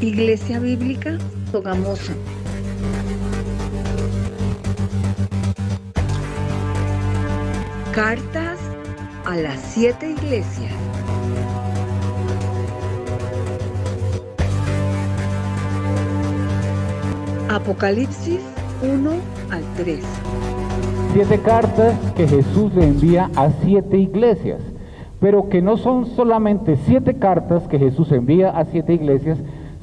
Iglesia Bíblica Sogamoso. Cartas a las 7 iglesias. Apocalipsis 1 al 3. 7 cartas que Jesús le envía a 7 iglesias, pero que no son solamente 7 cartas que Jesús envía a 7 iglesias,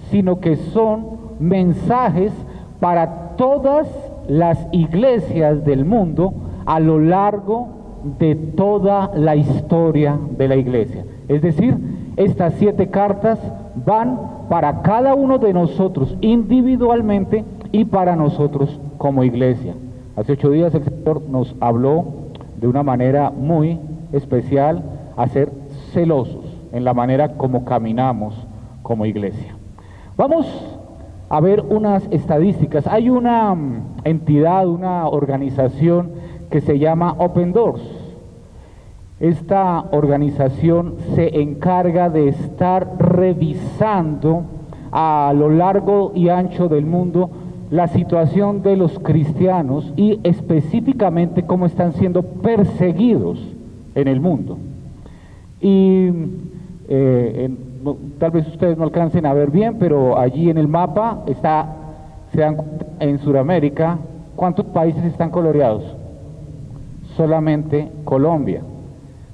sino que son mensajes para todas las iglesias del mundo a lo largo de toda la historia de la iglesia. Es decir, estas 7 cartas van para cada uno de nosotros individualmente y para nosotros como iglesia. Hace 8 días el Señor nos habló de una manera muy especial a ser celosos en la manera como caminamos como iglesia. Vamos a ver unas estadísticas. Hay una entidad, una organización que se llama Open Doors. Esta organización se encarga de estar revisando a lo largo y ancho del mundo la situación de los cristianos y específicamente cómo están siendo perseguidos en el mundo. Y tal vez ustedes no alcancen a ver bien, pero allí en el mapa se dan en Sudamérica, ¿cuántos países están coloreados? Solamente Colombia.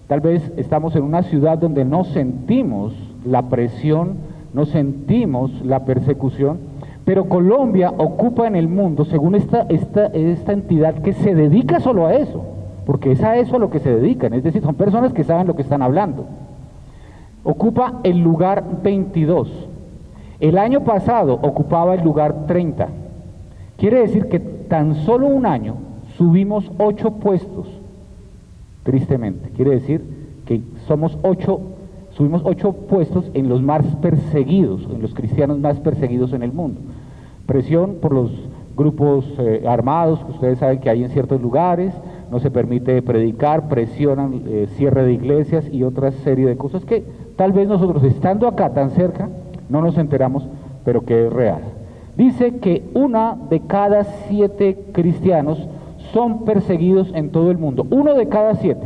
Tal vez estamos en una ciudad donde no sentimos la presión, no sentimos la persecución, pero Colombia ocupa en el mundo, según esta entidad que se dedica solo a eso, porque es a eso a lo que se dedican, es decir, son personas que saben lo que están hablando. Ocupa el lugar 22. El año pasado ocupaba el lugar 30. Quiere decir que tan solo un año subimos 8 puestos, tristemente. Quiere decir que subimos 8 puestos en los más perseguidos, en los cristianos más perseguidos en el mundo. Presión por los grupos armados que ustedes saben que hay en ciertos lugares, no se permite predicar, presionan cierre de iglesias y otra serie de cosas que tal vez nosotros estando acá tan cerca no nos enteramos, pero que es real. Dice que 1 de cada 7 cristianos son perseguidos en todo el mundo. 1 de cada 7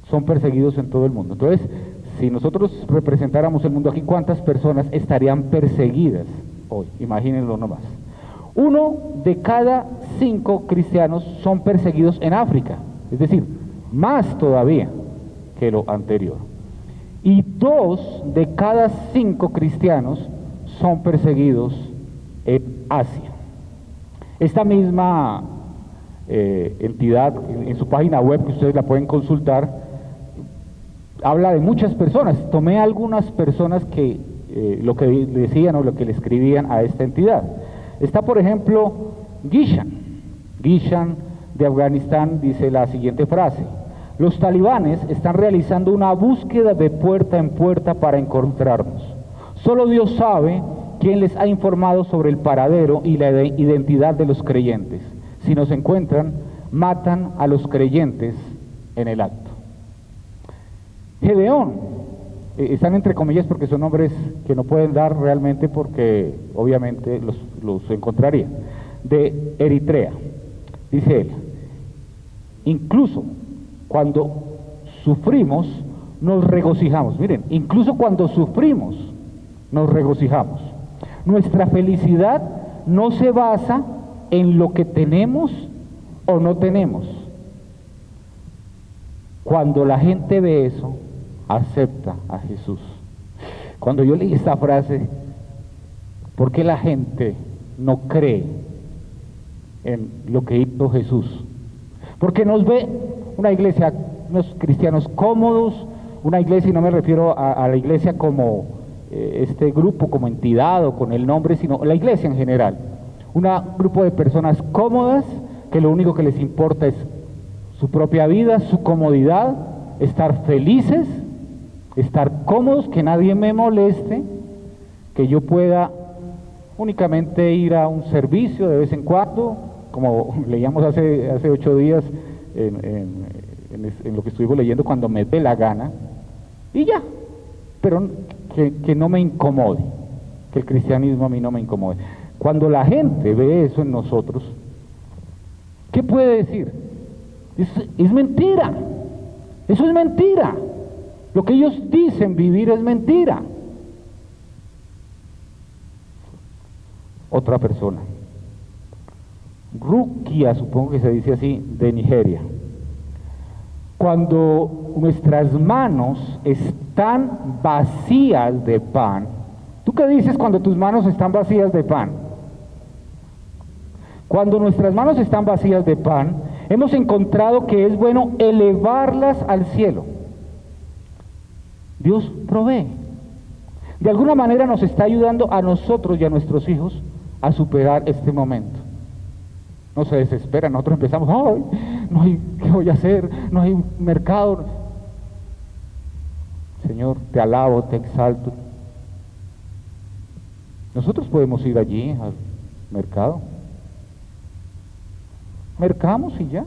son perseguidos en todo el mundo. Entonces, si nosotros representáramos el mundo aquí, ¿cuántas personas estarían perseguidas hoy? Imagínenlo nomás. 1 de cada 5 cristianos son perseguidos en África, es decir, más todavía que lo anterior. Y 2 de cada 5 cristianos son perseguidos en Asia. Esta misma entidad, en su página web, que ustedes la pueden consultar, habla de muchas personas. Tomé algunas personas que lo que decían o lo que le escribían a esta entidad. Está, por ejemplo, Gishan de Afganistán, dice la siguiente frase: los talibanes están realizando una búsqueda de puerta en puerta para encontrarnos. Solo Dios sabe quién les ha informado sobre el paradero y la identidad de los creyentes. Si nos encuentran, matan a los creyentes en el acto. Gedeón, están entre comillas porque son nombres que no pueden dar realmente porque obviamente los encontraría, de Eritrea. Dice él: incluso cuando sufrimos nos regocijamos. Miren, incluso cuando sufrimos nos regocijamos. Nuestra felicidad no se basa en lo que tenemos o no tenemos. Cuando la gente ve eso, acepta a Jesús. Cuando yo leí esta frase, ¿por qué la gente no cree en lo que hizo Jesús? Porque nos ve una iglesia, unos cristianos cómodos, una iglesia, y no me refiero a la iglesia como este grupo, como entidad o con el nombre, sino la iglesia en general. Un grupo de personas cómodas que lo único que les importa es su propia vida, su comodidad, estar felices, estar cómodos, que nadie me moleste, que yo pueda únicamente ir a un servicio de vez en cuando, como leíamos hace 8 días en lo que estuvimos leyendo, cuando me dé la gana, y ya, pero que no me incomode. que el cristianismo a mí no me incomode. Cuando la gente ve eso en nosotros, ¿qué puede decir? Es mentira. Eso es mentira. Lo que ellos dicen vivir es mentira. Otra persona, Rukia, supongo que se dice así, de Nigeria. Cuando nuestras manos están vacías de pan, ¿tú qué dices cuando tus manos están vacías de pan? Cuando nuestras manos están vacías de pan, hemos encontrado que es bueno elevarlas al cielo. Dios provee. De alguna manera nos está ayudando a nosotros y a nuestros hijos a superar este momento. No se desesperan, nosotros empezamos, ¡ay! No hay, ¿qué voy a hacer? No hay mercado. Señor, te alabo, te exalto. Nosotros podemos ir allí al mercado. Mercamos y ya.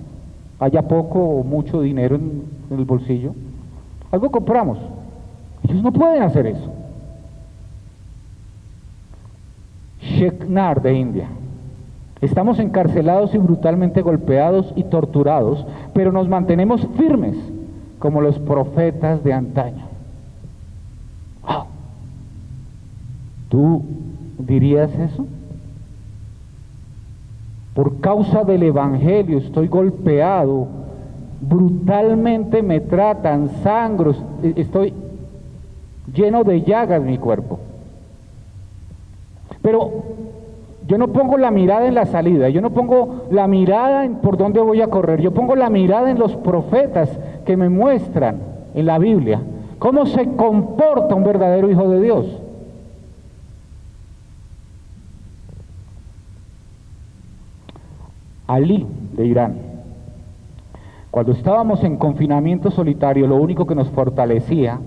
Haya poco o mucho dinero en el bolsillo. Algo compramos. Ellos no pueden hacer eso. Sheknar de India. Estamos encarcelados y brutalmente golpeados y torturados, pero nos mantenemos firmes como los profetas de antaño. ¡Wow! ¿Tú dirías eso? Por causa del evangelio estoy golpeado, brutalmente me tratan, sangro, estoy lleno de llagas mi cuerpo. Pero yo no pongo la mirada en la salida, yo no pongo la mirada en por dónde voy a correr, yo pongo la mirada en los profetas que me muestran en la Biblia cómo se comporta un verdadero hijo de Dios. Ali de Irán. Cuando estábamos en confinamiento solitario, lo único que nos fortalecía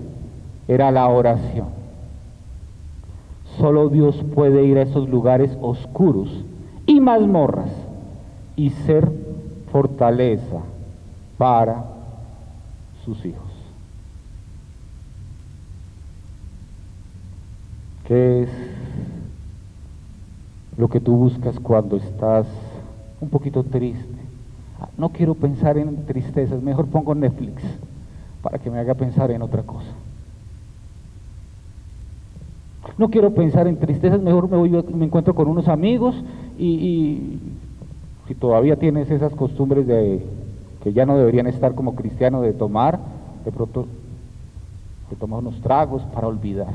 era la oración. Solo Dios puede ir a esos lugares oscuros y mazmorras y ser fortaleza para sus hijos. ¿Qué es lo que tú buscas cuando estás un poquito triste? No quiero pensar en tristezas, mejor pongo Netflix para que me haga pensar en otra cosa. No quiero pensar en tristezas, mejor me encuentro con unos amigos y si todavía tienes esas costumbres de que ya no deberían estar como cristiano de tomar, de pronto te tomas unos tragos para olvidar.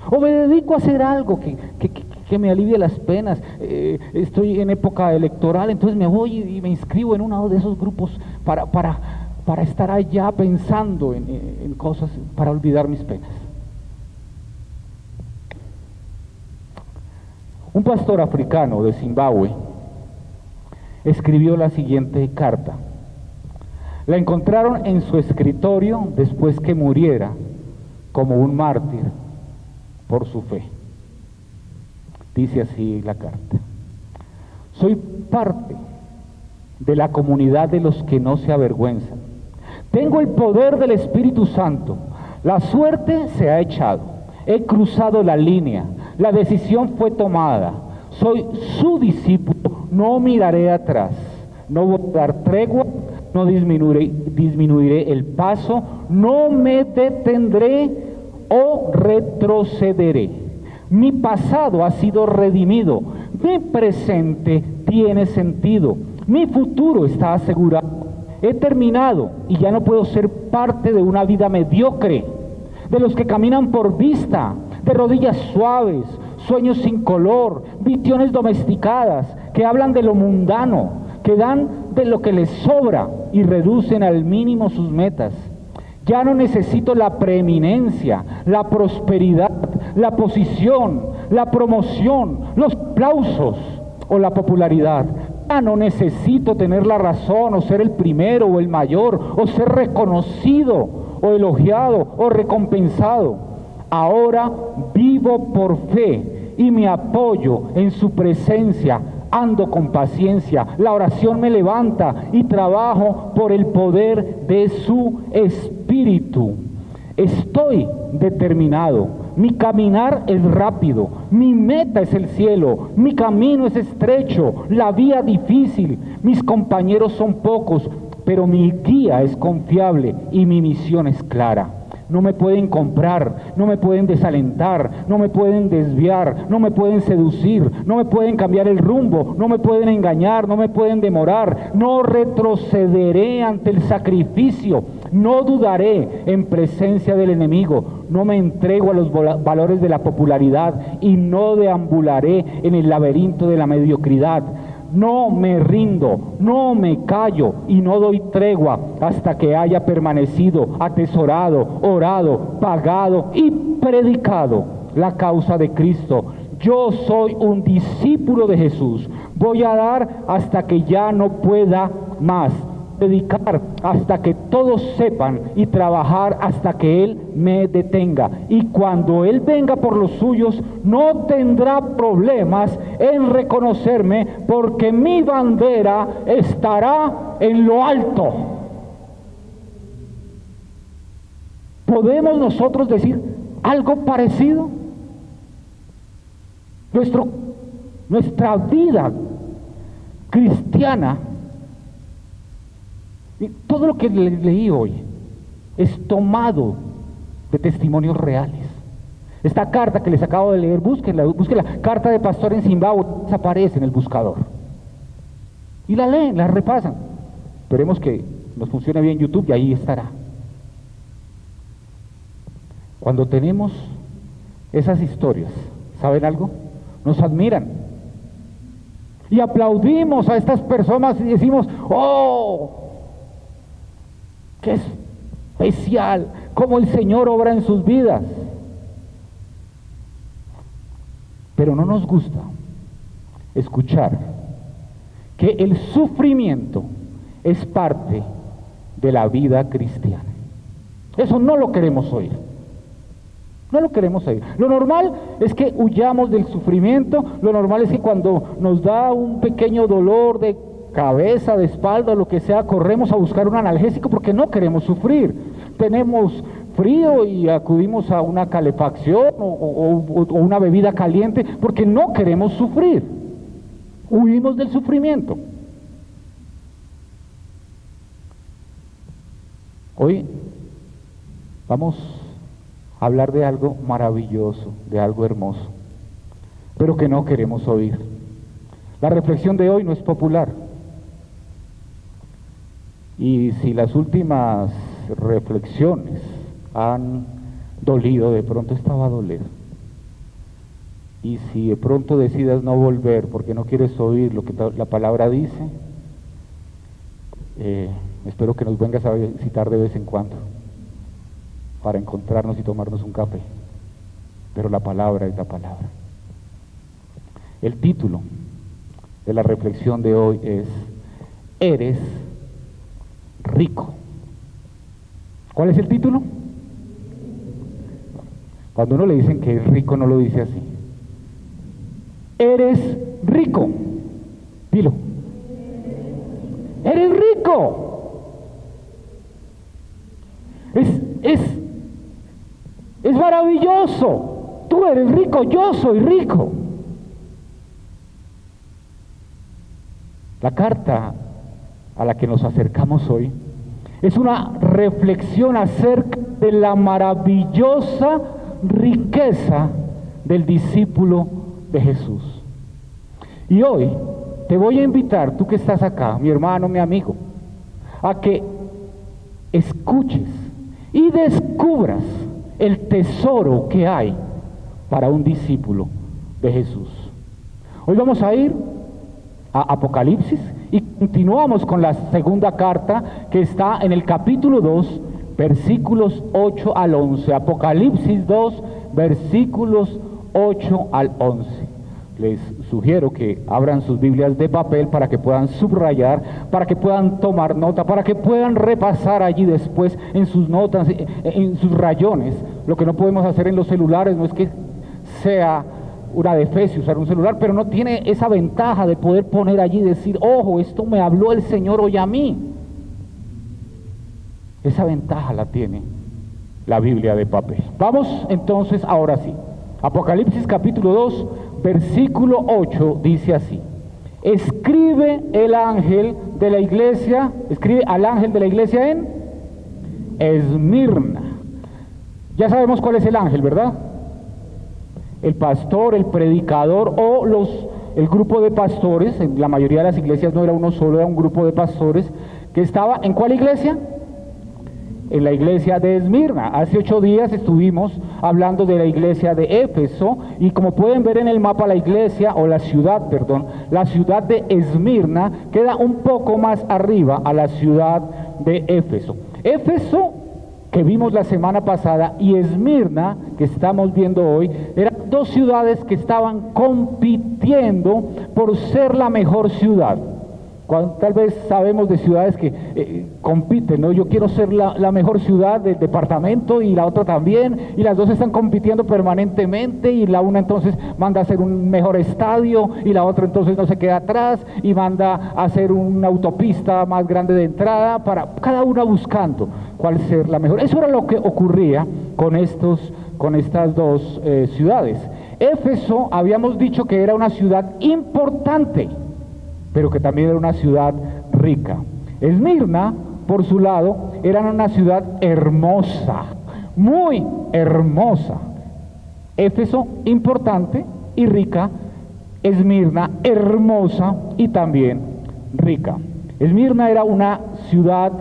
O me dedico a hacer algo que me alivie las penas. Estoy en época electoral, entonces me voy y me inscribo en uno de esos grupos para estar allá pensando en cosas, para olvidar mis penas. Un pastor africano de Zimbabue escribió la siguiente carta. La encontraron en su escritorio después que muriera como un mártir por su fe. Dice así la carta: soy parte de la comunidad de los que no se avergüenzan. Tengo el poder del Espíritu Santo. La suerte se ha echado. He cruzado la línea. La decisión fue tomada. Soy su discípulo. No miraré atrás. No voy a dar tregua. No disminuiré el paso. No me detendré o retrocederé. Mi pasado ha sido redimido. Mi presente tiene sentido. Mi futuro está asegurado. He terminado y ya no puedo ser parte de una vida mediocre, de los que caminan por vista, de rodillas suaves, sueños sin color, visiones domesticadas, que hablan de lo mundano, que dan de lo que les sobra y reducen al mínimo sus metas. Ya no necesito la preeminencia, la prosperidad, la posición, la promoción, los aplausos o la popularidad. Ya no necesito tener la razón o ser el primero o el mayor o ser reconocido o elogiado o recompensado. Ahora vivo por fe y me apoyo en su presencia. Ando con paciencia, la oración me levanta y trabajo por el poder de su Espíritu. Estoy determinado, mi caminar es rápido, mi meta es el cielo, mi camino es estrecho, la vía difícil, mis compañeros son pocos, pero mi guía es confiable y mi misión es clara. No me pueden comprar, no me pueden desalentar, no me pueden desviar, no me pueden seducir, no me pueden cambiar el rumbo, no me pueden engañar, no me pueden demorar. No retrocederé ante el sacrificio, no dudaré en presencia del enemigo, no me entrego a los valores de la popularidad y no deambularé en el laberinto de la mediocridad. No me rindo, no me callo y no doy tregua hasta que haya permanecido, atesorado, orado, pagado y predicado la causa de Cristo. Yo soy un discípulo de Jesús. Voy a dar hasta que ya no pueda más. Predicar hasta que todos sepan y trabajar hasta que Él me detenga. Y cuando Él venga por los suyos, no tendrá problemas en reconocerme, porque mi bandera estará en lo alto. ¿Podemos nosotros decir algo parecido? Nuestra vida cristiana, y todo lo que leí hoy es tomado de testimonios reales. Esta carta que les acabo de leer, búsquenla, carta de pastor en Zimbabue, aparece en el buscador. Y la leen, la repasan. Esperemos que nos funcione bien YouTube y ahí estará. Cuando tenemos esas historias, ¿saben algo? Nos admiran. Y aplaudimos a estas personas y decimos, ¡oh! ¡Qué especial! Cómo el Señor obra en sus vidas. Pero no nos gusta escuchar que el sufrimiento es parte de la vida cristiana. Eso no lo queremos oír. No lo queremos oír. Lo normal es que huyamos del sufrimiento. Lo normal es que cuando nos da un pequeño dolor de cabeza, de espalda, lo que sea, corremos a buscar un analgésico porque no queremos sufrir. Tenemos frío y acudimos a una calefacción o una bebida caliente porque no queremos sufrir. Huimos del sufrimiento. Hoy vamos a hablar de algo maravilloso, de algo hermoso, pero que no queremos oír. La reflexión de hoy no es popular. Y si las últimas reflexiones han dolido, de pronto esta va a doler. Y si de pronto decidas no volver porque no quieres oír lo que la palabra dice, espero que nos vengas a visitar de vez en cuando para encontrarnos y tomarnos un café. Pero la palabra es la palabra. El título de la reflexión de hoy es: eres rico. ¿Cuál es el título? Cuando uno le dicen que es rico, no lo dice así. Eres rico. Dilo. Eres rico. Es maravilloso. Tú eres rico, yo soy rico. La carta a la que nos acercamos hoy es una reflexión acerca de la maravillosa riqueza del discípulo de Jesús. Y hoy te voy a invitar, tú que estás acá, mi hermano, mi amigo, a que escuches y descubras el tesoro que hay para un discípulo de Jesús. Hoy vamos a ir a Apocalipsis y continuamos con la segunda carta que está en el capítulo 2, versículos 8 al 11. Apocalipsis 2, versículos 8 al 11. Les sugiero que abran sus Biblias de papel para que puedan subrayar, para que puedan tomar nota, para que puedan repasar allí después en sus notas, en sus rayones. Lo que no podemos hacer en los celulares no es que sea una defecio usar un celular, pero no tiene esa ventaja de poder poner allí y decir, ojo, esto me habló el Señor hoy a mí. Esa ventaja la tiene la Biblia de papel. Vamos entonces ahora sí. Apocalipsis capítulo 2, versículo 8 dice así: escribe al ángel de la iglesia en Esmirna. Ya sabemos cuál es el ángel, ¿verdad? El pastor, el predicador o el grupo de pastores. En la mayoría de las iglesias no era uno solo, era un grupo de pastores que estaba ¿en cuál iglesia? En la iglesia de Esmirna. Hace 8 días estuvimos hablando de la iglesia de Éfeso, y como pueden ver en el mapa, la ciudad de Esmirna queda un poco más arriba a la ciudad de Éfeso. Éfeso, que vimos la semana pasada, y Esmirna, que estamos viendo hoy, eran 2 ciudades que estaban compitiendo por ser la mejor ciudad. Tal vez sabemos de ciudades que compiten, ¿no? Yo quiero ser la mejor ciudad del departamento, y la otra también, y las 2 están compitiendo permanentemente, y la una entonces manda a hacer un mejor estadio, y la otra entonces no se queda atrás y manda a hacer una autopista más grande de entrada, para cada una buscando cuál ser la mejor. Eso era lo que ocurría con estas 2 ciudades. Éfeso, habíamos dicho que era una ciudad importante, pero que también era una ciudad rica. Esmirna, por su lado, era una ciudad hermosa, muy hermosa. Éfeso, importante y rica. Esmirna, hermosa y también rica. Esmirna era una ciudad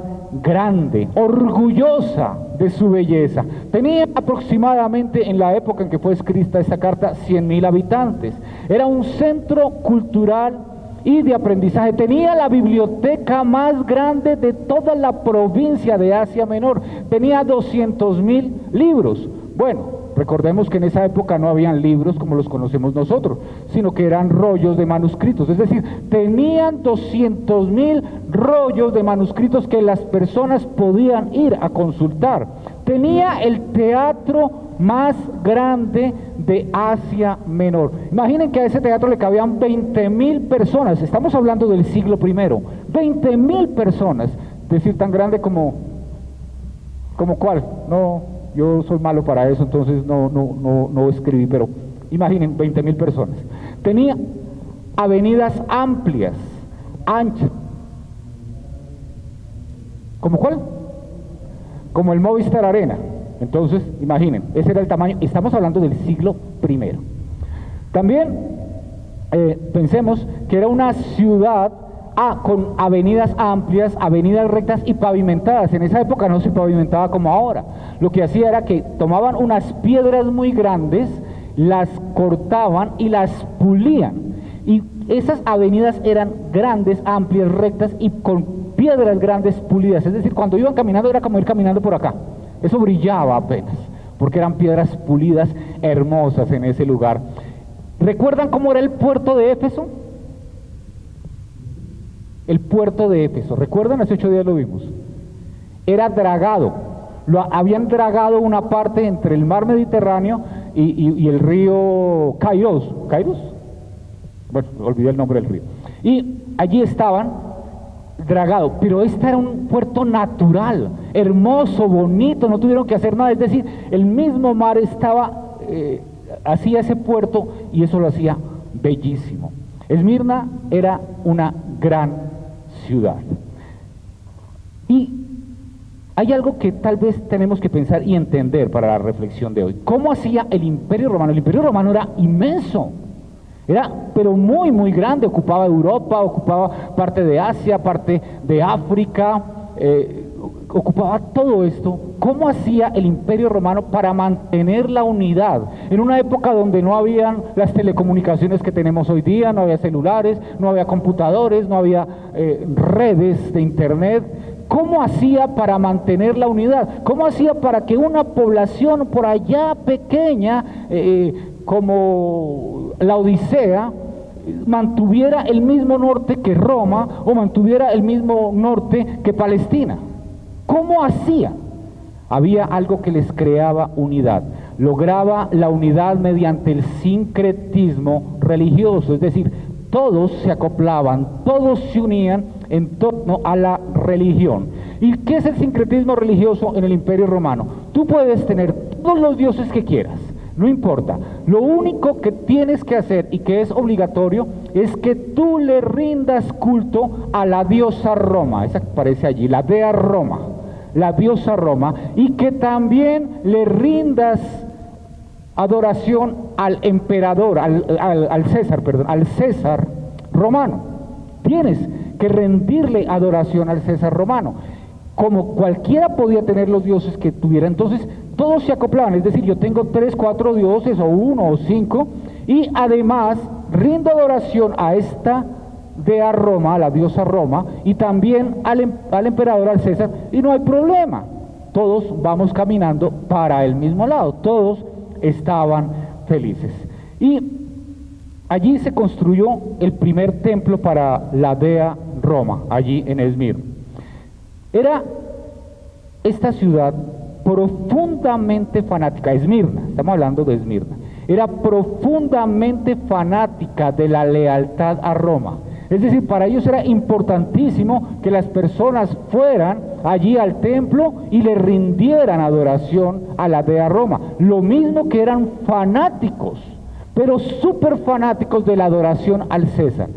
grande, orgullosa de su belleza. Tenía aproximadamente, en la época en que fue escrita esta carta, 100,000 habitantes. Era un centro cultural y de aprendizaje. Tenía la biblioteca más grande de toda la provincia de Asia Menor. Tenía 200,000 libros. Bueno, recordemos que en esa época no habían libros como los conocemos nosotros, sino que eran rollos de manuscritos. Es decir, tenían 200,000 rollos de manuscritos que las personas podían ir a consultar. Tenía el teatro más grande de Asia Menor. Imaginen que a ese teatro le cabían 20,000 personas. Estamos hablando del siglo I. 20,000 personas. Es decir, tan grande como ¿cuál? No, yo soy malo para eso, entonces no escribí, pero imaginen 20,000 personas. Tenía avenidas amplias, anchas. ¿Cómo cuál? Como el Movistar Arena. Entonces, imaginen, ese era el tamaño. Estamos hablando del siglo I. También pensemos que era una ciudad con avenidas amplias, avenidas rectas y pavimentadas. En esa época no se pavimentaba como ahora. Lo que hacía era que tomaban unas piedras muy grandes, las cortaban y las pulían. Y esas avenidas eran grandes, amplias, rectas y con piedras grandes pulidas. Es decir, cuando iban caminando era como ir caminando por acá. Eso brillaba apenas, porque eran piedras pulidas hermosas en ese lugar. ¿Recuerdan cómo era el puerto de Éfeso? El puerto de Éfeso, ¿recuerdan? Hace 8 días lo vimos. Era dragado. Habían dragado una parte entre el mar Mediterráneo y el río Kairos. ¿Kairos? Bueno, olvidé el nombre del río. Y allí estaban dragado, pero este era un puerto natural, hermoso, bonito, no tuvieron que hacer nada. Es decir, el mismo mar hacía ese puerto, y eso lo hacía bellísimo. Esmirna era una gran ciudad. Y hay algo que tal vez tenemos que pensar y entender para la reflexión de hoy. ¿Cómo hacía el Imperio Romano? El Imperio Romano era inmenso. Era, pero muy, muy grande. Ocupaba Europa, ocupaba parte de Asia, parte de África, ocupaba todo esto. ¿Cómo hacía el Imperio Romano para mantener la unidad? En una época donde no habían las telecomunicaciones que tenemos hoy día, no había celulares, no había computadores, no había redes de internet. ¿Cómo hacía para mantener la unidad? ¿Cómo hacía para que una población por allá pequeña, como la Odisea, mantuviera el mismo norte que Roma, o mantuviera el mismo norte que Palestina? ¿Cómo hacía? Había algo que les creaba unidad. Lograba la unidad mediante el sincretismo religioso, es decir, todos se acoplaban, todos se unían en torno a la religión. ¿Y qué es el sincretismo religioso en el Imperio Romano? Tú puedes tener todos los dioses que quieras, no importa. Lo único que tienes que hacer y que es obligatorio es que tú le rindas culto a la diosa Roma, esa que aparece allí, la dea Roma, la diosa Roma, y que también le rindas adoración al emperador, al César romano. Tienes que rendirle adoración al César romano. Como cualquiera podía tener los dioses que tuviera, entonces todos se acoplaban, es decir, yo tengo 3, 4 dioses, o 1 o 5, y además rindo adoración a esta dea Roma, a la diosa Roma, y también al emperador, al César, y no hay problema, todos vamos caminando para el mismo lado, todos estaban felices. Y allí se construyó el primer templo para la dea Roma, allí en Esmirna. Era esta ciudad profundamente fanática, Esmirna, estamos hablando de Esmirna, era profundamente fanática de la lealtad a Roma. Es decir, para ellos era importantísimo que las personas fueran allí al templo y le rindieran adoración a la dea Roma. Lo mismo que eran fanáticos, pero súper fanáticos de la adoración al César.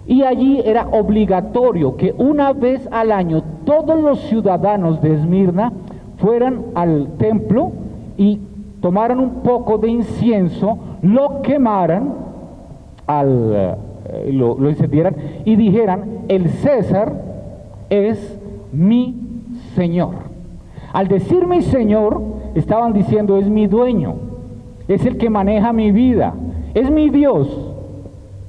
Y allí era obligatorio que una vez al año todos los ciudadanos de Esmirna fueran al templo y tomaran un poco de incienso, lo quemaran, lo encendieran y dijeran: el César es mi Señor. Al decir mi Señor, estaban diciendo: es mi dueño, es el que maneja mi vida, es mi Dios.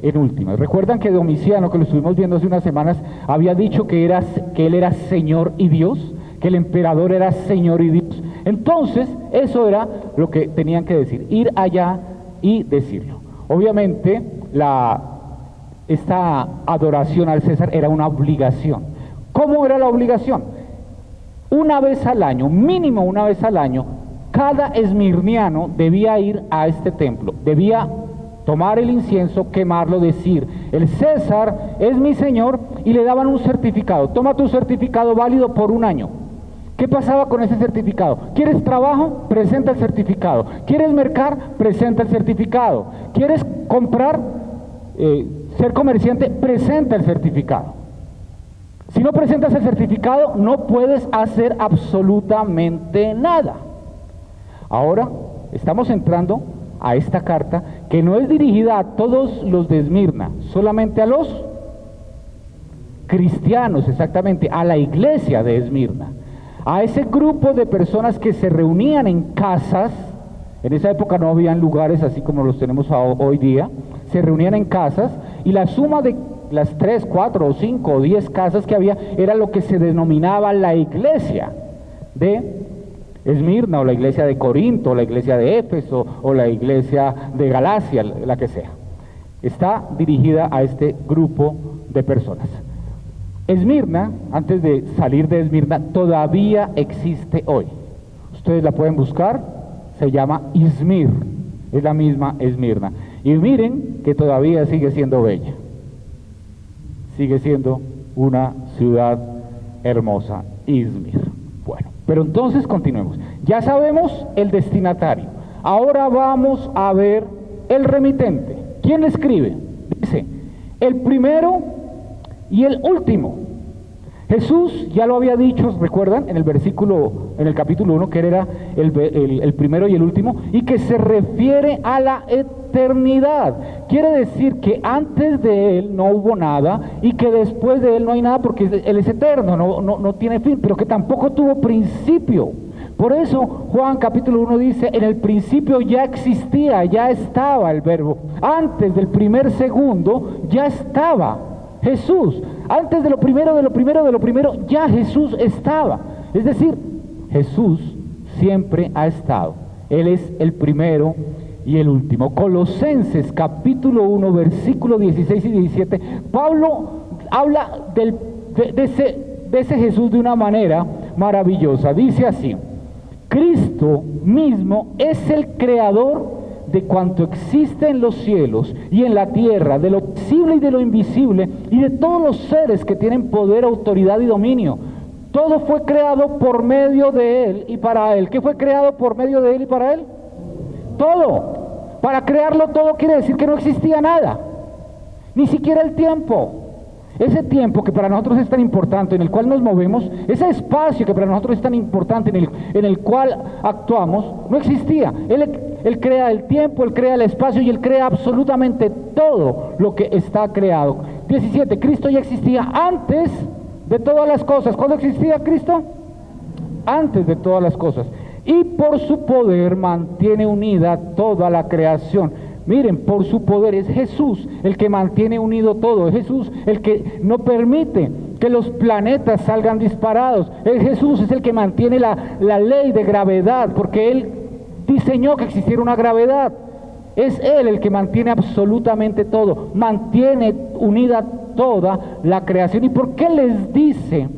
En última, recuerdan que Domiciano, que lo estuvimos viendo hace unas semanas, había dicho que él era Señor y Dios, que el emperador era Señor y Dios. Entonces, eso era lo que tenían que decir, ir allá y decirlo. Obviamente, esta adoración al César era una obligación. ¿Cómo era la obligación? Una vez al año, mínimo una vez al año, cada esmirniano debía ir a este templo, debía tomar el incienso, quemarlo, decir: el César es mi Señor, y le daban un certificado. Toma tu certificado válido por un año. ¿Qué pasaba con ese certificado? ¿Quieres trabajo? Presenta el certificado. ¿Quieres mercar? Presenta el certificado. ¿Quieres comprar, ser comerciante? Presenta el certificado. Si no presentas el certificado, no puedes hacer absolutamente nada. Ahora estamos entrando a esta carta que no es dirigida a todos los de Esmirna, solamente a los cristianos, exactamente, a la iglesia de Esmirna, a ese grupo de personas que se reunían en casas. En esa época no habían lugares así como los tenemos hoy día, se reunían en casas, y la suma de las 3, 4 o 5 o 10 casas que había era lo que se denominaba la iglesia de Esmirna, o la iglesia de Corinto, o la iglesia de Éfeso, o la iglesia de Galacia, la que sea. Está dirigida a este grupo de personas. Esmirna, antes de salir de Esmirna, todavía existe hoy. Ustedes la pueden buscar, se llama Izmir, es la misma Esmirna. Y miren que todavía sigue siendo bella, sigue siendo una ciudad hermosa, Izmir. Bueno, pero entonces continuemos. Ya sabemos el destinatario. Ahora vamos a ver el remitente. ¿Quién le escribe? Dice: el primero y el último. Jesús ya lo había dicho, ¿recuerdan? En el capítulo 1, que era el primero y el último, y que se refiere a la eternidad. Quiere decir que antes de Él no hubo nada, y que después de Él no hay nada, porque Él es eterno, no tiene fin, pero que tampoco tuvo principio. Por eso Juan capítulo 1 dice: en el principio ya existía, ya estaba el verbo. Antes del primer segundo ya estaba Jesús. Antes de lo primero, ya Jesús estaba. Es decir, Jesús siempre ha estado. Él es el primero y el último. Colosenses capítulo 1, versículos 16 y 17, Pablo habla de ese Jesús de una manera maravillosa. Dice así: Cristo mismo es el creador de cuanto existe en los cielos y en la tierra, de lo visible y de lo invisible, y de todos los seres que tienen poder, autoridad y dominio. Todo fue creado por medio de Él y para Él. ¿Qué fue creado por medio de Él y para Él? Todo. Para crearlo todo quiere decir que no existía nada, ni siquiera el tiempo. Ese tiempo que para nosotros es tan importante, en el cual nos movemos, ese espacio que para nosotros es tan importante, en el cual actuamos, no existía. Él crea el tiempo, Él crea el espacio y Él crea absolutamente todo lo que está creado. 17. Cristo ya existía antes de todas las cosas. ¿Cuándo existía Cristo? Antes de todas las cosas. Y por su poder mantiene unida toda la creación. Miren, por su poder es Jesús el que mantiene unido todo. Es Jesús el que no permite que los planetas salgan disparados. Es Jesús es el que mantiene la ley de gravedad, porque Él diseñó que existiera una gravedad. Es Él el que mantiene absolutamente todo. Mantiene unida toda la creación. ¿Y por qué les dice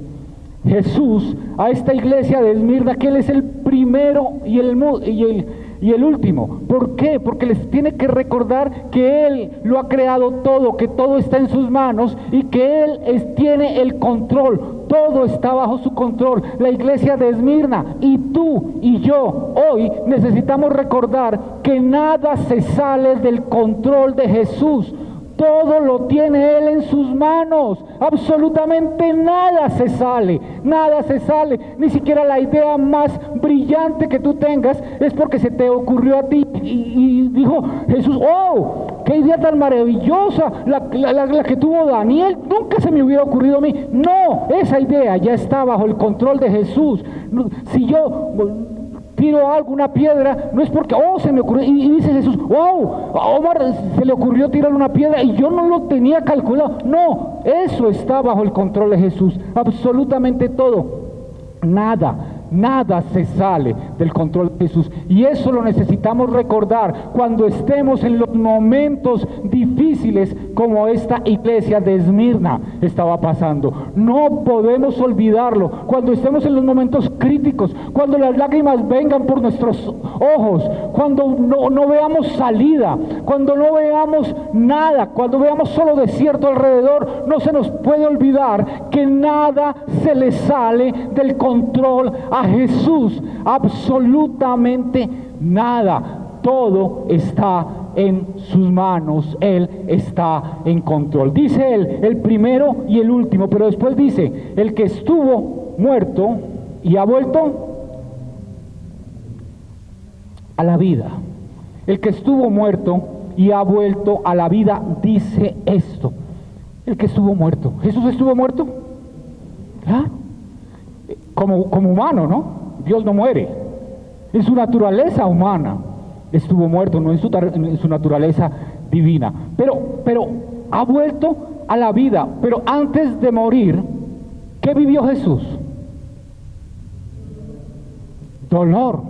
Jesús a esta iglesia de Esmirna que Él es el primero y el último? ¿Por qué? Porque les tiene que recordar que Él lo ha creado todo, que todo está en sus manos y que Él tiene el control. Todo está bajo su control. La iglesia de Esmirna y tú y yo hoy necesitamos recordar que nada se sale del control de Jesús. Todo lo tiene Él en sus manos, absolutamente nada se sale, ni siquiera la idea más brillante que tú tengas es porque se te ocurrió a ti y dijo Jesús, ¡oh! ¡Qué idea tan maravillosa! La que tuvo Daniel, nunca se me hubiera ocurrido a mí. No, esa idea ya está bajo el control de Jesús. Si yo tiro algo, una piedra, no es porque, se me ocurrió, y dice Jesús, wow, a Omar se le ocurrió tirar una piedra y yo no lo tenía calculado. No, eso está bajo el control de Jesús, absolutamente todo. Nada se sale del control de Jesús, y eso lo necesitamos recordar cuando estemos en los momentos difíciles como esta iglesia de Esmirna estaba pasando. No podemos olvidarlo cuando estemos en los momentos críticos, cuando las lágrimas vengan por nuestros ojos, cuando no veamos salida, cuando no veamos nada, cuando veamos solo desierto alrededor. No se nos puede olvidar que nada se le sale del control a Jesús, absolutamente nada. Todo está en sus manos, Él está en control. Dice Él, el primero y el último, pero después dice, el que estuvo muerto y ha vuelto a la vida. El que estuvo muerto y ha vuelto a la vida, dice esto. El que estuvo muerto. ¿Jesús estuvo muerto? ¿Ah? Como humano, ¿no? Dios no muere. En su naturaleza humana estuvo muerto, no en su naturaleza divina. Pero ha vuelto a la vida. Pero antes de morir, ¿qué vivió Jesús? Dolor,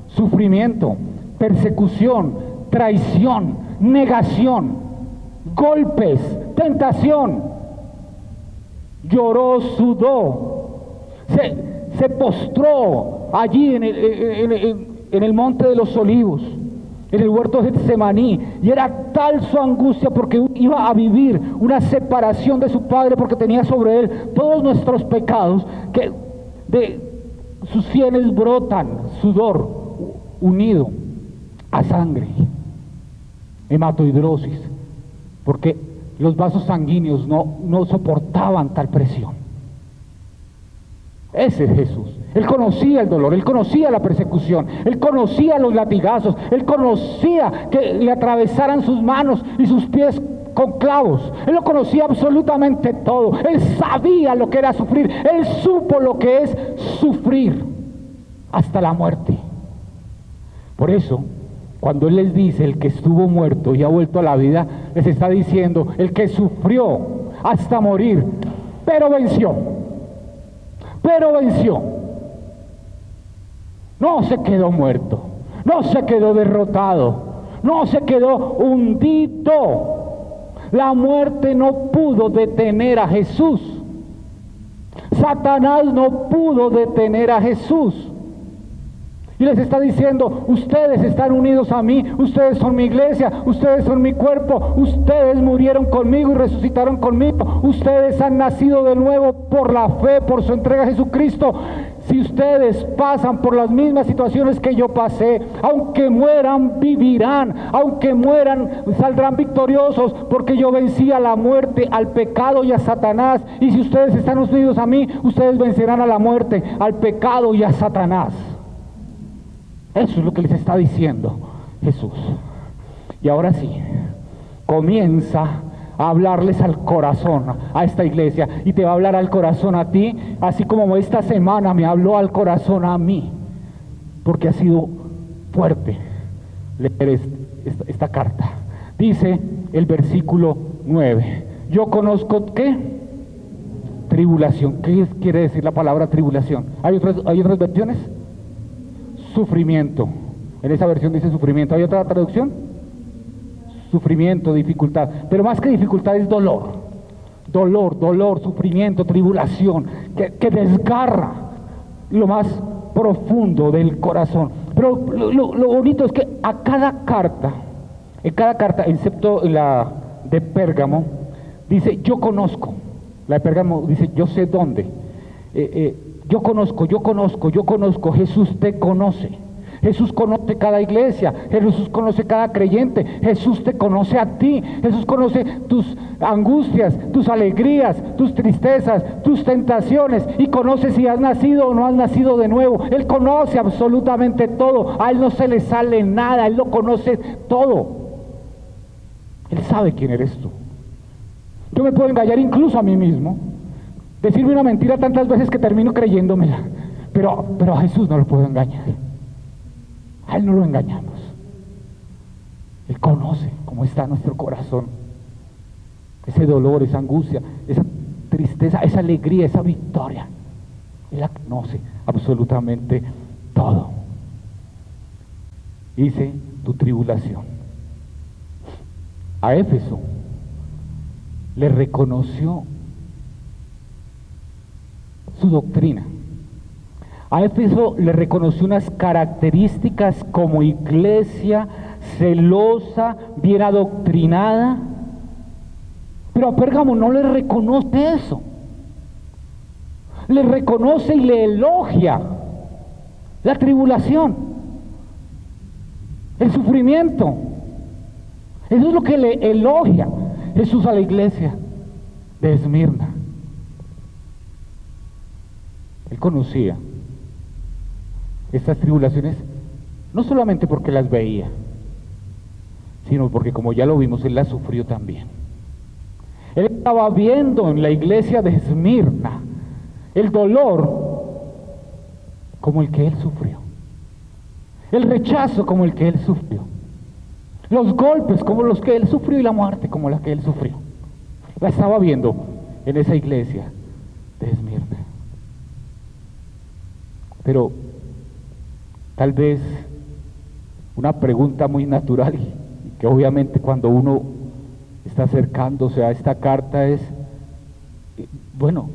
sufrimiento, persecución, traición, negación, golpes, tentación. Lloró, sudó, se postró allí en el monte de los olivos, en el huerto de Getsemaní, y era tal su angustia porque iba a vivir una separación de su Padre, porque tenía sobre Él todos nuestros pecados, que de sus sienes brotan sudor unido a sangre, hematohidrosis, porque los vasos sanguíneos no soportaban tal presión. Ese es Jesús. Él conocía el dolor, Él conocía la persecución, Él conocía los latigazos, Él conocía que le atravesaran sus manos y sus pies con clavos. Él lo conocía absolutamente todo. Él sabía lo que era sufrir. Él supo lo que es sufrir hasta la muerte. Por eso, cuando Él les dice el que estuvo muerto y ha vuelto a la vida, les está diciendo el que sufrió hasta morir, pero venció. No se quedó muerto, no se quedó derrotado, no se quedó hundido. La muerte no pudo detener a Jesús. Satanás no pudo detener a Jesús. Y les está diciendo, ustedes están unidos a mí, ustedes son mi iglesia, ustedes son mi cuerpo, ustedes murieron conmigo y resucitaron conmigo, ustedes han nacido de nuevo por la fe, por su entrega a Jesucristo. Si ustedes pasan por las mismas situaciones que yo pasé, aunque mueran, vivirán, aunque mueran, saldrán victoriosos, porque yo vencí a la muerte, al pecado y a Satanás. Y si ustedes están unidos a mí, ustedes vencerán a la muerte, al pecado y a Satanás. Eso es lo que les está diciendo Jesús. Y ahora sí, comienza a hablarles al corazón, a esta iglesia, y te va a hablar al corazón a ti, así como esta semana me habló al corazón a mí, porque ha sido fuerte leer esta carta. Dice el versículo 9, yo conozco, ¿qué? Tribulación. ¿Qué quiere decir la palabra tribulación? ¿Hay otras versiones? Sufrimiento. En esa versión dice sufrimiento. ¿Hay otra traducción? Sufrimiento, dificultad. Pero más que dificultad es dolor. Dolor, sufrimiento, tribulación, que desgarra lo más profundo del corazón. Pero lo bonito es que en cada carta, excepto la de Pérgamo, dice yo conozco. La de Pérgamo dice yo sé dónde. Yo conozco, Jesús te conoce. Jesús conoce cada iglesia, Jesús conoce cada creyente, Jesús te conoce a ti, Jesús conoce tus angustias, tus alegrías, tus tristezas, tus tentaciones, y conoce si has nacido o no has nacido de nuevo. Él conoce absolutamente todo, a Él no se le sale nada, Él lo conoce todo. Él sabe quién eres tú. Yo me puedo engañar incluso a mí mismo, decirme una mentira tantas veces que termino creyéndomela, pero a Jesús no lo puedo engañar. A Él no lo engañamos. Él conoce cómo está nuestro corazón, ese dolor, esa angustia, esa tristeza, esa alegría, esa victoria. Él la conoce absolutamente todo. Dice tu tribulación. A Éfeso le reconoció su doctrina. A Éfeso le reconoció unas características como iglesia celosa, bien adoctrinada, pero a Pérgamo no le reconoce eso. Le reconoce y le elogia la tribulación, el sufrimiento. Eso es lo que le elogia Jesús a la iglesia de Esmirna. Él conocía estas tribulaciones no solamente porque las veía, sino porque, como ya lo vimos, Él las sufrió también. Él estaba viendo en la iglesia de Esmirna el dolor como el que Él sufrió, el rechazo como el que Él sufrió, los golpes como los que Él sufrió y la muerte como la que Él sufrió. La estaba viendo en esa iglesia de Esmirna. Pero tal vez una pregunta muy natural y que obviamente cuando uno está acercándose a esta carta es, bueno,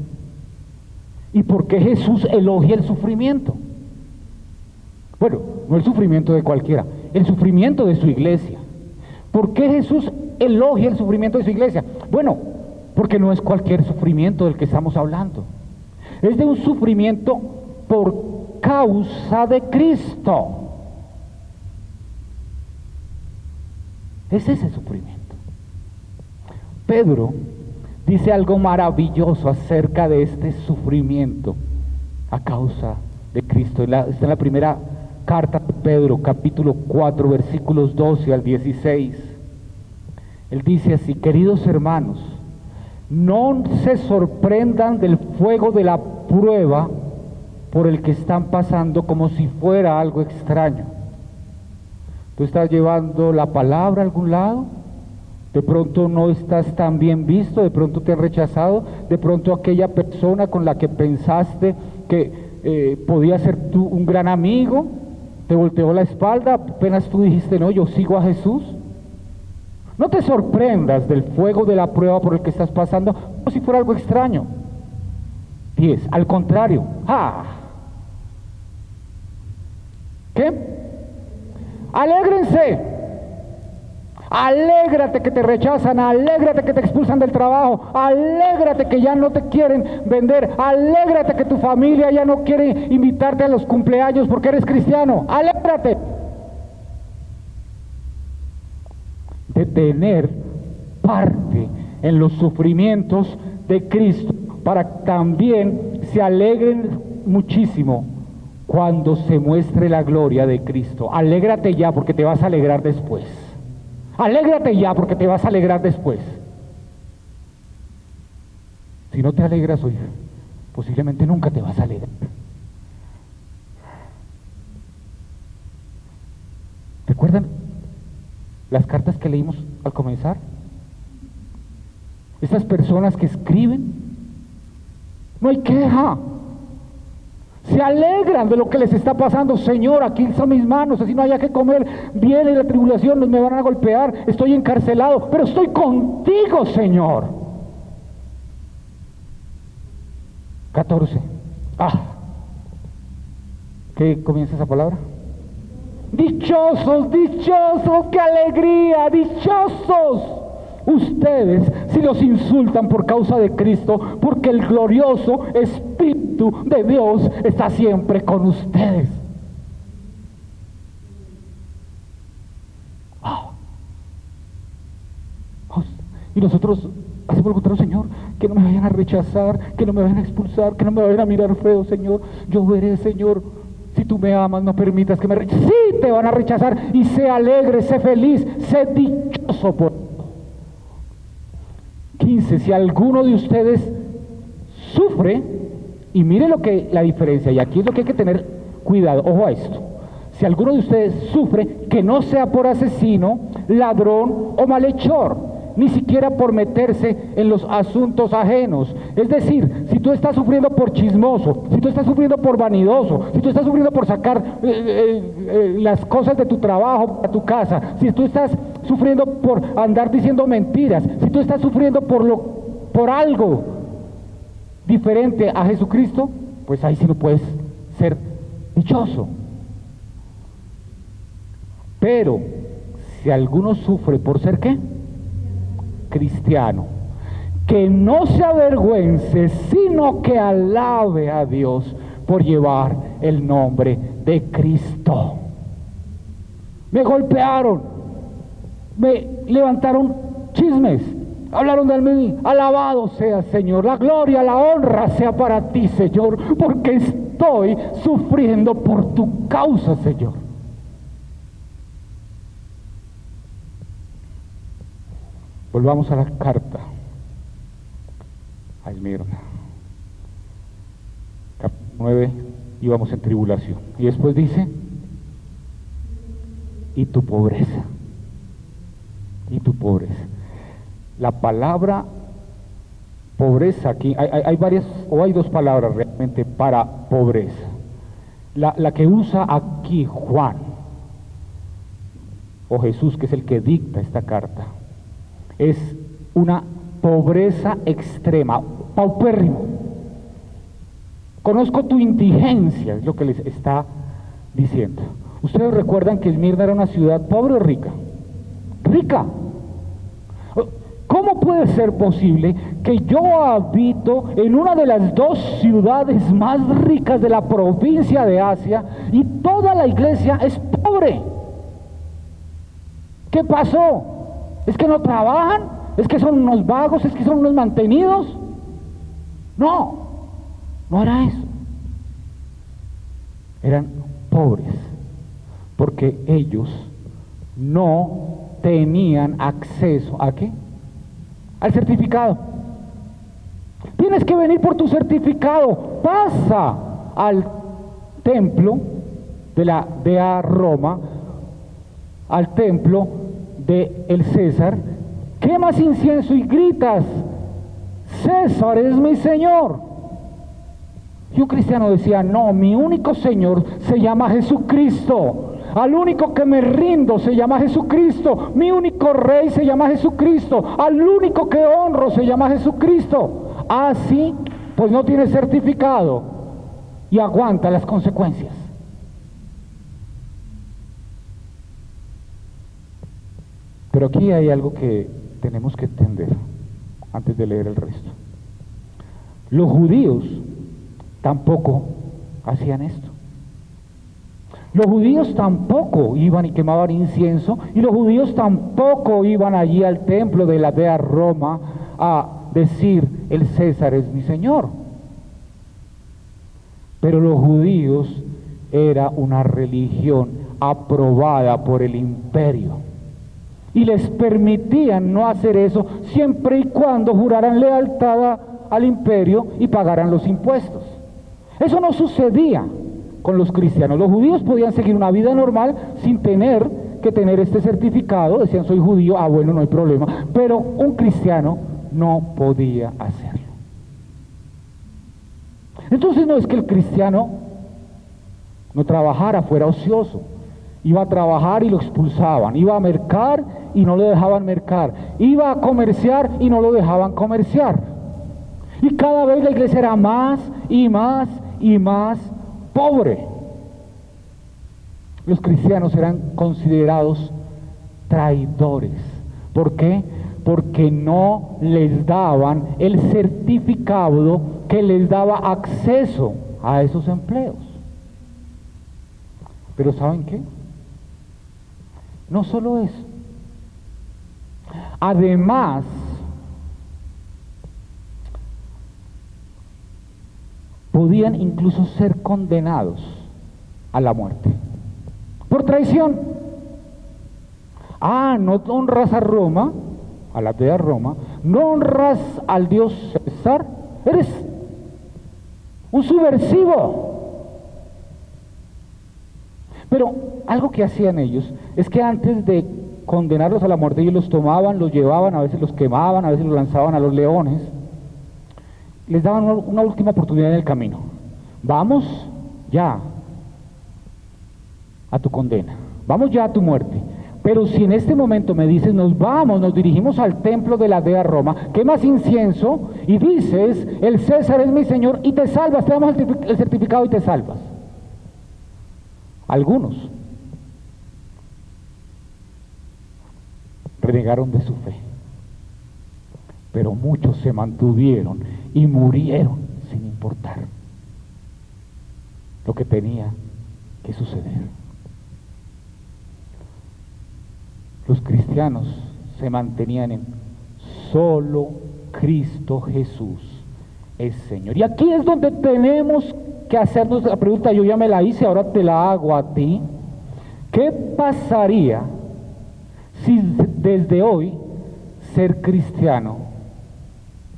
¿y por qué Jesús elogia el sufrimiento? Bueno, no el sufrimiento de cualquiera, el sufrimiento de su iglesia. ¿Por qué Jesús elogia el sufrimiento de su iglesia? Bueno, porque no es cualquier sufrimiento del que estamos hablando. Es de un sufrimiento por causa de Cristo. Es ese sufrimiento. Pedro dice algo maravilloso acerca de este sufrimiento a causa de Cristo. Está en la primera carta de Pedro, capítulo 4, versículos 12 al 16. Él dice así: queridos hermanos, no se sorprendan del fuego de la prueba por el que están pasando como si fuera algo extraño. Tú estás llevando la palabra a algún lado, de pronto no estás tan bien visto, de pronto te han rechazado, de pronto aquella persona con la que pensaste que podía ser tú un gran amigo, te volteó la espalda, apenas tú dijiste no, yo sigo a Jesús. No te sorprendas del fuego de la prueba por el que estás pasando como si fuera algo extraño. 10. Al contrario, ¿qué? Alégrense. Alégrate que te rechazan, alégrate que te expulsan del trabajo, alégrate que ya no te quieren vender, alégrate que tu familia ya no quiere invitarte a los cumpleaños porque eres cristiano, alégrate de tener parte en los sufrimientos de Cristo, para que también se alegren muchísimo cuando se muestre la gloria de Cristo. Alégrate ya porque te vas a alegrar después. Alégrate ya porque te vas a alegrar después. Si no te alegras hoy, posiblemente nunca te vas a alegrar. ¿Recuerdan las cartas que leímos al comenzar? Estas personas que escriben, no hay queja. Se alegran de lo que les está pasando. Señor, aquí son mis manos, así no haya que comer, viene la tribulación, me van a golpear, estoy encarcelado, pero estoy contigo, Señor. 14. ¿Qué comienza esa palabra? Dichosos, dichosos, qué alegría, dichosos ustedes si los insultan por causa de Cristo, porque el glorioso Espíritu de Dios está siempre con ustedes. Y nosotros hacemos lo contrario, Señor, que no me vayan a rechazar, que no me vayan a expulsar, que no me vayan a mirar feo, Señor. Yo veré, Señor, si tú me amas, no permitas que me rechacen. Sí, te van a rechazar, y sé alegre, sé feliz, sé dichoso por 15. Si alguno de ustedes sufre, y mire lo que la diferencia, y aquí es lo que hay que tener cuidado, ojo a esto. Si alguno de ustedes sufre, que no sea por asesino, ladrón o malhechor, ni siquiera por meterse en los asuntos ajenos. Es decir, si tú estás sufriendo por chismoso, si tú estás sufriendo por vanidoso, si tú estás sufriendo por sacar las cosas de tu trabajo a tu casa, si tú estás sufriendo por andar diciendo mentiras, si tú estás sufriendo por algo diferente a Jesucristo, pues ahí sí no puedes ser dichoso. Pero si alguno sufre por ser ¿qué? Cristiano, que no se avergüence, sino que alabe a Dios por llevar el nombre de Cristo. Me golpearon, me levantaron chismes, hablaron de mí. Alabado sea, Señor, la gloria, la honra sea para ti, Señor, porque estoy sufriendo por tu causa, Señor. Volvamos a la carta a Esmirna, capítulo 9, íbamos en tribulación, y después dice, y tu pobreza, y tu pobreza. La palabra pobreza aquí, hay varias, o hay dos palabras realmente para pobreza. La que usa aquí Juan, o Jesús, que es el que dicta esta carta, es una pobreza extrema, paupérrimo. Conozco tu indigencia, es lo que les está diciendo. Ustedes recuerdan que Esmirna era una ciudad pobre o rica. Rica. ¿Cómo puede ser posible que yo habito en una de las dos ciudades más ricas de la provincia de Asia y toda la iglesia es pobre? ¿Qué pasó? ¿Es que no trabajan? ¿Es que son unos vagos? ¿Es que son unos mantenidos? No, no era eso. Eran pobres porque ellos no tenían acceso ¿a qué? Al certificado. Tienes que venir por tu certificado. Pasa al templo de la DEA Roma, al templo de el César, quemas incienso y gritas, César es mi Señor. Y un cristiano decía, no, mi único Señor se llama Jesucristo. Al único que me rindo se llama Jesucristo. Mi único Rey se llama Jesucristo. Al único que honro se llama Jesucristo. Así, pues no tiene certificado y aguanta las consecuencias. Pero aquí hay algo que tenemos que entender antes de leer el resto. Los judíos tampoco hacían esto. Los judíos tampoco iban y quemaban incienso, y los judíos tampoco iban allí al templo de la dea Roma a decir, el César es mi Señor. Pero los judíos era una religión aprobada por el imperio, y les permitían no hacer eso siempre y cuando juraran lealtad al imperio y pagaran los impuestos. Eso no sucedía con los cristianos. Los judíos podían seguir una vida normal sin tener que tener este certificado, decían soy judío, bueno, no hay problema, pero un cristiano no podía hacerlo. Entonces no es que el cristiano no trabajara, fuera ocioso, iba a trabajar y lo expulsaban, iba a mercar y no lo dejaban mercar, iba a comerciar y no lo dejaban comerciar, y cada vez la iglesia era más y más y más pobre. Los cristianos eran considerados traidores. ¿Por qué? Porque no les daban el certificado que les daba acceso a esos empleos. Pero ¿saben qué? No solo eso. Además, podían incluso ser condenados a la muerte por traición. No honras a Roma, a la dea Roma, no honras al dios César, eres un subversivo. Pero algo que hacían ellos es que antes de condenarlos a la muerte, ellos los tomaban, los llevaban, a veces los quemaban, a veces los lanzaban a los leones, les daban una última oportunidad en el camino. Vamos ya a tu condena, vamos ya a tu muerte, pero si en este momento me dices nos vamos, nos dirigimos al templo de la dea Roma, quemas incienso y dices el César es mi Señor y te salvas, te damos el certificado y te salvas. Algunos renegaron de su fe, pero muchos se mantuvieron y murieron sin importar lo que tenía que suceder. Los cristianos se mantenían en solo Cristo Jesús es Señor. Y aquí es donde tenemos que hacernos la pregunta, yo ya me la hice, ahora te la hago a ti. ¿Qué pasaría si desde hoy ser cristiano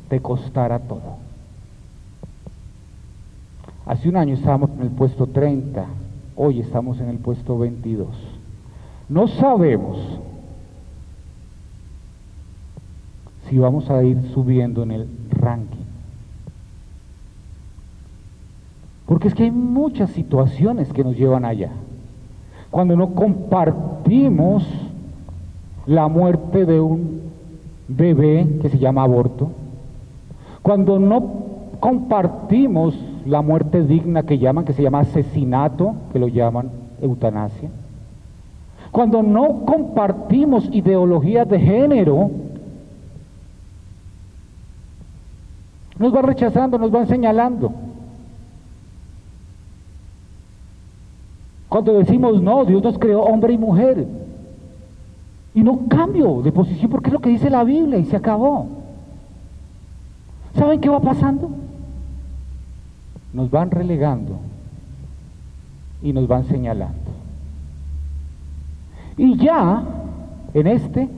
te costara todo? Hace un año estábamos en el puesto 30, hoy estamos en el puesto 22. No sabemos si vamos a ir subiendo en el ranking, porque es que hay muchas situaciones que nos llevan allá. Cuando no compartimos la muerte de un bebé que se llama aborto, cuando no compartimos la muerte digna que se llama asesinato, que lo llaman eutanasia, cuando no compartimos ideologías de género, nos van rechazando, nos van señalando. Cuando decimos no, Dios nos creó hombre y mujer, y no cambio de posición porque es lo que dice la Biblia y se acabó. ¿Saben qué va pasando? Nos van relegando y nos van señalando. Y ya, en este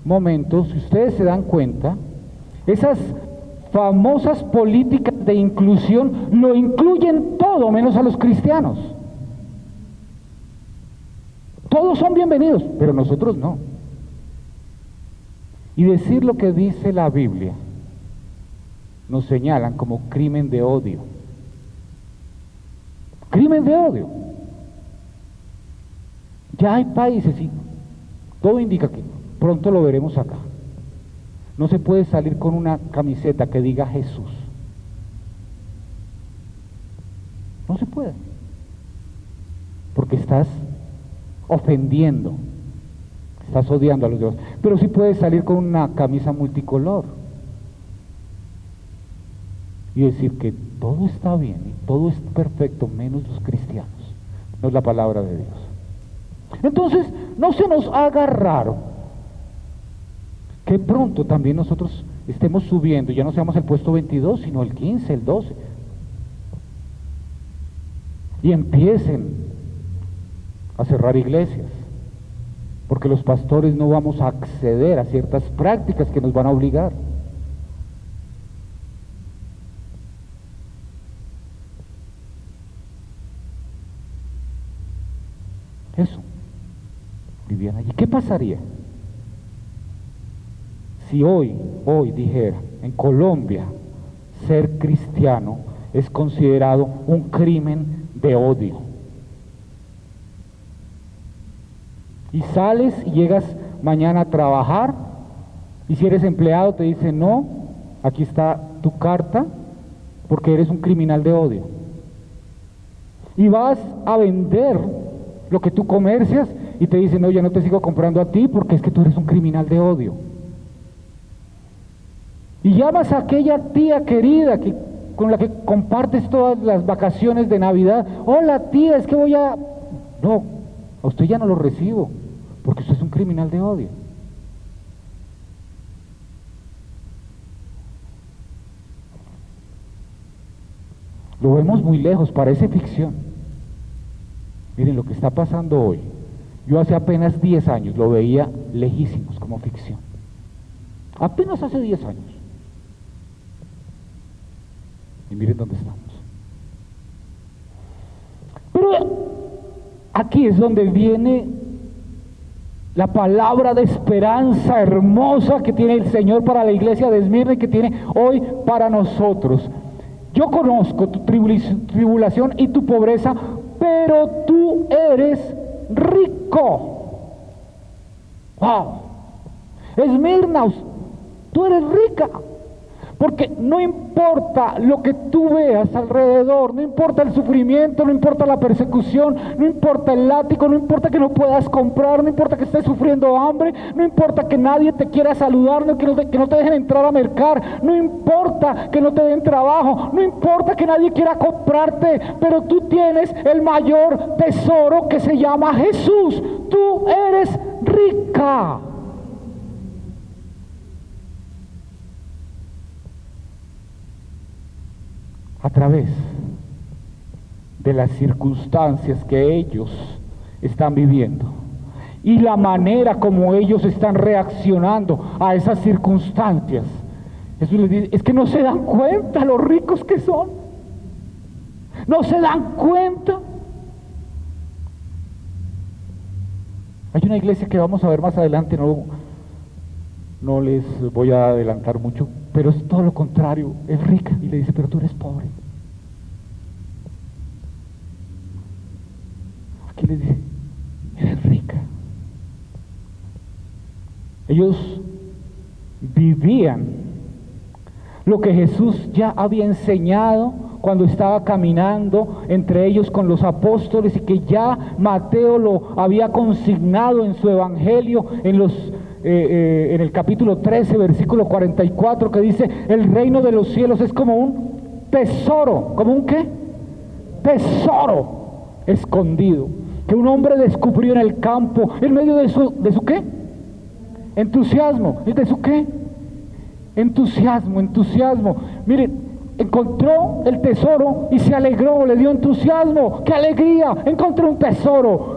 momento, si ustedes se dan cuenta, esas famosas políticas de inclusión lo incluyen todo menos a los cristianos. Todos son bienvenidos, pero nosotros no. Y decir lo que dice la Biblia nos señalan como crimen de odio. Crimen de odio. Ya hay países y todo indica que pronto lo veremos acá. No se puede salir con una camiseta que diga Jesús. No se puede. Porque estás ofendiendo, estás odiando a los demás, pero sí puedes salir con una camisa multicolor y decir que todo está bien y todo es perfecto menos los cristianos. No es la palabra de Dios. Entonces, no se nos haga raro que pronto también nosotros estemos subiendo, ya no seamos el puesto 22, sino el 15, el 12, y empiecen a cerrar iglesias, porque los pastores no vamos a acceder a ciertas prácticas que nos van a obligar. Eso vivían allí. ¿Qué pasaría si hoy dijera, en Colombia, ser cristiano es considerado un crimen de odio? Y sales y llegas mañana a trabajar, y si eres empleado te dicen, no, aquí está tu carta, porque eres un criminal de odio. Y vas a vender lo que tú comercias y te dicen, no, ya no te sigo comprando a ti porque es que tú eres un criminal de odio. Y llamas a aquella tía querida con la que compartes todas las vacaciones de Navidad. Hola tía, es que voy a... No, a usted ya no lo recibo, porque usted es un criminal de odio. Lo vemos muy lejos, parece ficción. Miren lo que está pasando hoy. Yo hace apenas 10 años lo veía lejísimos como ficción. Apenas hace 10 años. Y miren dónde estamos. Pero aquí es donde viene la palabra de esperanza hermosa que tiene el Señor para la iglesia de Esmirna y que tiene hoy para nosotros. Yo conozco tu tribulación y tu pobreza, pero tú eres rico. ¡Wow! Esmirna, tú eres rica. Porque no importa lo que tú veas alrededor, no importa el sufrimiento, no importa la persecución, no importa el látigo, no importa que no puedas comprar, no importa que estés sufriendo hambre, no importa que nadie te quiera saludar, que no te dejen entrar a mercar, no importa que no te den trabajo, no importa que nadie quiera comprarte, pero tú tienes el mayor tesoro que se llama Jesús. Tú eres rica. A través de las circunstancias que ellos están viviendo y la manera como ellos están reaccionando a esas circunstancias, Jesús les dice, es que no se dan cuenta los ricos que son, no se dan cuenta. Hay una iglesia que vamos a ver más adelante, no les voy a adelantar mucho, pero es todo lo contrario, es rica y le dice, pero tú eres pobre. Aquí le dice, eres rica. Ellos vivían lo que Jesús ya había enseñado cuando estaba caminando entre ellos con los apóstoles y que ya Mateo lo había consignado en su evangelio en el capítulo 13, versículo 44, que dice, el reino de los cielos es como un tesoro. ¿Como un qué? Tesoro escondido, que un hombre descubrió en el campo, en medio de su ¿qué? Entusiasmo. ¿De su qué? Entusiasmo. Miren, encontró el tesoro y se alegró, le dio entusiasmo. ¡Qué alegría! Encontré un tesoro.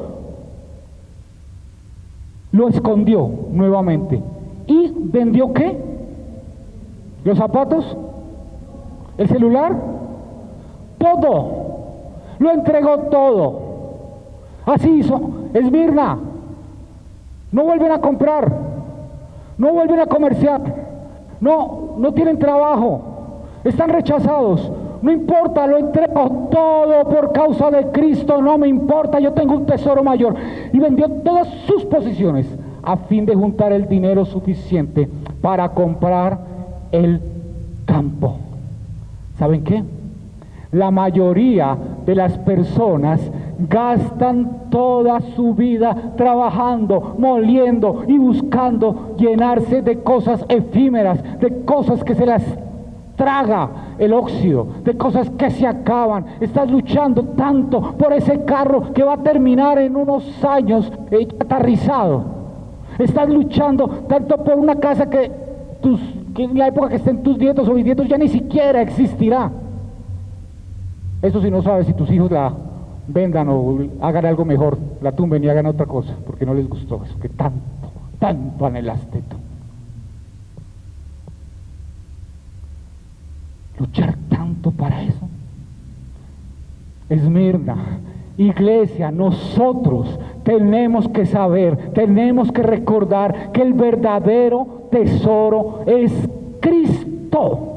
Lo escondió nuevamente. ¿Y vendió qué? ¿Los zapatos? ¿El celular? Todo. Lo entregó todo. Así hizo Esmirna. No vuelven a comprar. No vuelven a comerciar. No tienen trabajo. Están rechazados. No importa, lo entrego todo por causa de Cristo, no me importa, yo tengo un tesoro mayor. Y vendió todas sus posesiones a fin de juntar el dinero suficiente para comprar el campo. ¿Saben qué? La mayoría de las personas gastan toda su vida trabajando, moliendo y buscando llenarse de cosas efímeras, de cosas que se las traga el óxido, de cosas que se acaban. Estás luchando tanto por ese carro que va a terminar en unos años aterrizado. Estás luchando tanto por una casa que en la época que estén tus nietos o bisnietos ya ni siquiera existirá. Eso si no sabes si tus hijos la vendan o hagan algo mejor, la tumben y hagan otra cosa, porque no les gustó eso que tanto anhelaste tú. Luchar tanto para eso. Esmirna, iglesia, nosotros tenemos que saber, tenemos que recordar que el verdadero tesoro es Cristo.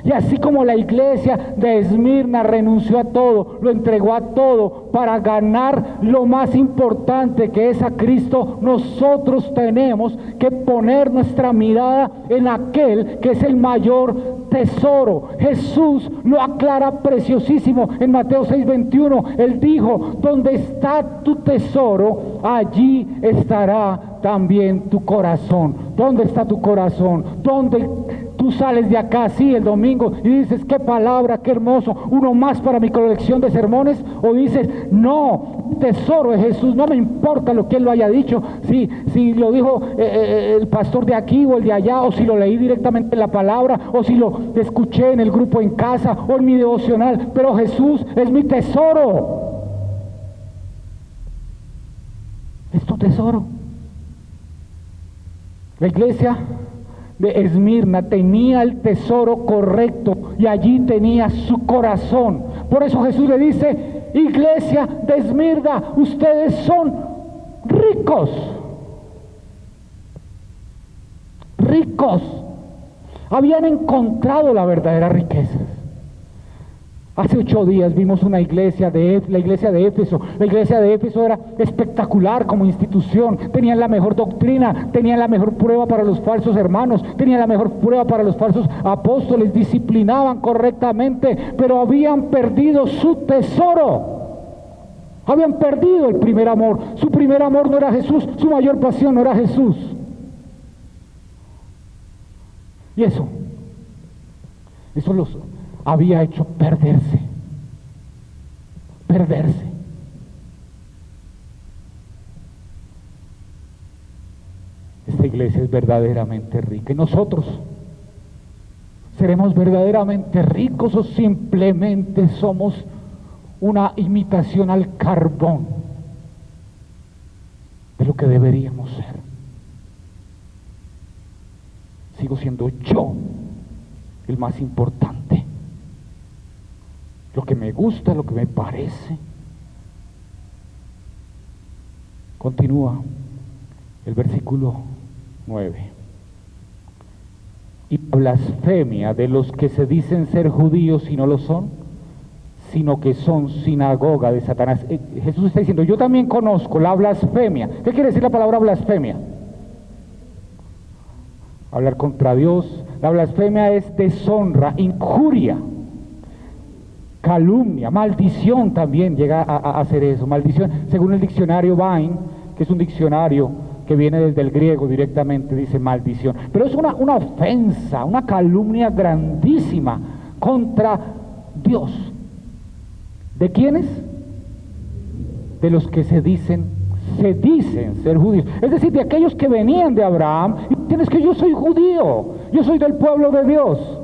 Y así como la iglesia de Esmirna renunció a todo, lo entregó a todo para ganar lo más importante, que es a Cristo, nosotros tenemos que poner nuestra mirada en aquel que es el mayor tesoro. Jesús lo aclara preciosísimo en Mateo 6:21. Él dijo: donde está tu tesoro, allí estará también tu corazón. ¿Dónde está tu corazón? ¿Dónde tú sales de acá, sí, el domingo, y dices: qué palabra, qué hermoso, uno más para mi colección de sermones? O dices: no, tesoro de Jesús, no me importa lo que él lo haya dicho, si lo dijo el pastor de aquí o el de allá, o si lo leí directamente en la palabra, o si lo escuché en el grupo en casa o en mi devocional, pero Jesús es mi tesoro. Es tu tesoro. La iglesia de Esmirna tenía el tesoro correcto y allí tenía su corazón. Por eso Jesús le dice: iglesia de Esmirna, ustedes son ricos. Ricos. Habían encontrado la verdadera riqueza. Hace 8 días vimos una iglesia la iglesia de Éfeso. La iglesia de Éfeso era espectacular como institución. Tenían la mejor doctrina, tenían la mejor prueba para los falsos hermanos, tenían la mejor prueba para los falsos apóstoles, disciplinaban correctamente, pero habían perdido su tesoro. Habían perdido el primer amor. Su primer amor no era Jesús, su mayor pasión no era Jesús. Y eso los había hecho perderse. Esta iglesia es verdaderamente rica. ¿Y nosotros seremos verdaderamente ricos o simplemente somos una imitación al carbón de lo que deberíamos ser? Sigo siendo yo el más importante. Lo que me gusta, lo que me parece. Continúa el versículo 9. Y blasfemia de los que se dicen ser judíos y no lo son, sino que son sinagoga de Satanás. Jesús está diciendo: yo también conozco la blasfemia. ¿Qué quiere decir la palabra blasfemia? Hablar contra Dios. La blasfemia es deshonra, injuria, calumnia, maldición. También llega a hacer eso, maldición. Según el diccionario Vine, que es un diccionario que viene desde el griego directamente, dice maldición. Pero es una ofensa, una calumnia grandísima contra Dios. ¿De quiénes? De los que se dicen ser judíos. Es decir, de aquellos que venían de Abraham y dicen: es que yo soy judío, yo soy del pueblo de Dios.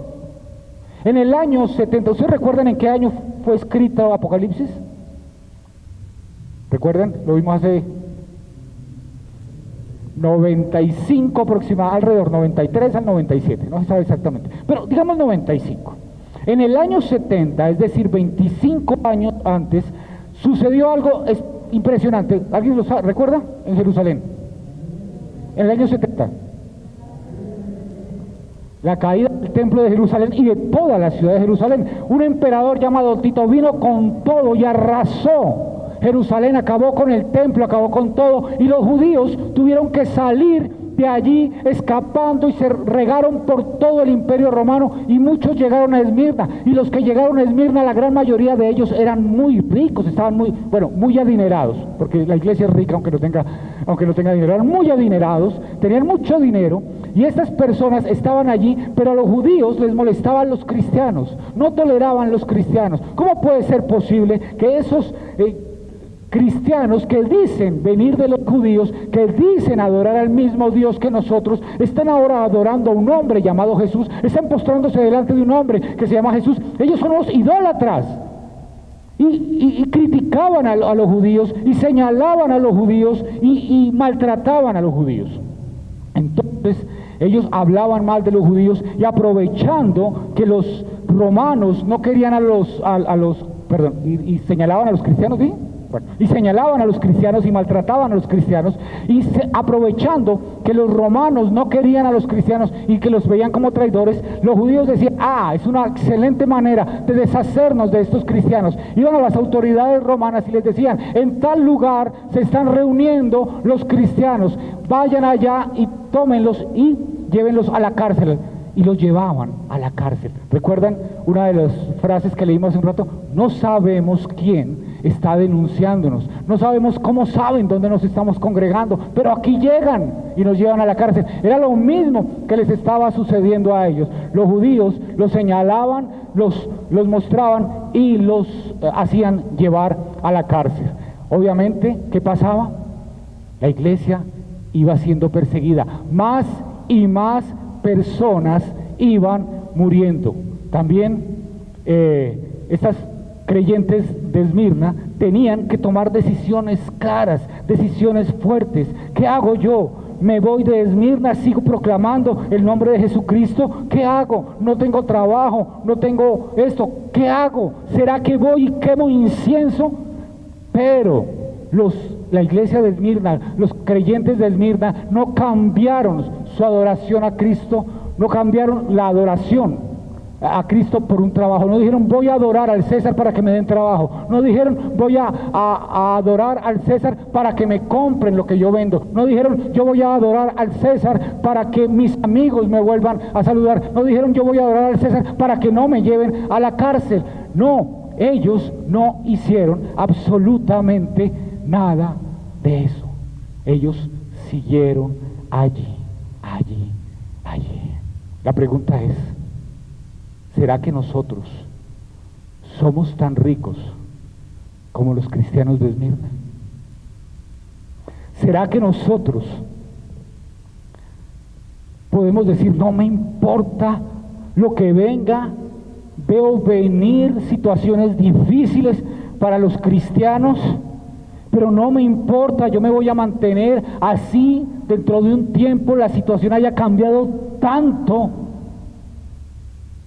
En el año 70, ¿ustedes recuerdan en qué año fue escrito Apocalipsis? ¿Recuerdan? Lo vimos hace 95 aproximadamente, alrededor 93 al 97, no se sabe exactamente, pero digamos 95. En el año 70, es decir, 25 años antes, sucedió algo impresionante. ¿Alguien lo sabe? ¿Recuerda? En Jerusalén. En el año 70. La caída del templo de Jerusalén y de toda la ciudad de Jerusalén. Un emperador llamado Tito vino con todo y arrasó Jerusalén, acabó con el templo, acabó con todo, y los judíos tuvieron que salir de allí escapando y se regaron por todo el imperio romano y muchos llegaron a Esmirna. Y los que llegaron a Esmirna, la gran mayoría de ellos eran muy ricos, estaban muy adinerados, porque la iglesia es rica aunque no tenga dinero, eran muy adinerados, tenían mucho dinero. Y estas personas estaban allí, pero a los judíos les molestaban los cristianos, no toleraban los cristianos. ¿Cómo puede ser posible que esos cristianos que dicen venir de los judíos, que dicen adorar al mismo Dios que nosotros, están ahora adorando a un hombre llamado Jesús, están postrándose delante de un hombre que se llama Jesús? Ellos son los idólatras. Y criticaban a los judíos, y señalaban a los judíos, y maltrataban a los judíos. Entonces ellos hablaban mal de los judíos, y aprovechando que los romanos no querían y señalaban a los cristianos, ¿sí? Y señalaban a los cristianos y maltrataban a los cristianos, y aprovechando que los romanos no querían a los cristianos y que los veían como traidores, los judíos decían: es una excelente manera de deshacernos de estos cristianos. Iban a las autoridades romanas y les decían: en tal lugar se están reuniendo los cristianos, vayan allá y tómenlos y llévenlos a la cárcel. Y los llevaban a la cárcel. ¿Recuerdan una de las frases que leímos hace un rato? No sabemos quién está denunciándonos, no sabemos cómo saben dónde nos estamos congregando, pero aquí llegan y nos llevan a la cárcel. Era lo mismo que les estaba sucediendo a ellos. Los judíos los señalaban, los mostraban y los hacían llevar a la cárcel. Obviamente, ¿qué pasaba? La iglesia iba siendo perseguida, más y más personas iban muriendo. También estas creyentes de Esmirna tenían que tomar decisiones claras, decisiones fuertes. ¿Qué hago yo? ¿Me voy de Esmirna? ¿Sigo proclamando el nombre de Jesucristo? ¿Qué hago? No tengo trabajo, no tengo esto. ¿Qué hago? ¿Será que voy y quemo incienso? Pero la iglesia de Esmirna, los creyentes de Esmirna, no cambiaron su adoración a Cristo, no cambiaron la adoración a Cristo por un trabajo. No dijeron: voy a adorar al César para que me den trabajo. No dijeron: voy a adorar al César para que me compren lo que yo vendo. No dijeron: yo voy a adorar al César para que mis amigos me vuelvan a saludar. No dijeron: yo voy a adorar al César para que no me lleven a la cárcel. No, ellos no hicieron absolutamente nada de eso. Ellos siguieron allí. La pregunta es: ¿será que nosotros somos tan ricos como los cristianos de Esmirna? ¿Será que nosotros podemos decir: no me importa lo que venga, veo venir situaciones difíciles para los cristianos, pero no me importa, yo me voy a mantener así, dentro de un tiempo la situación haya cambiado tanto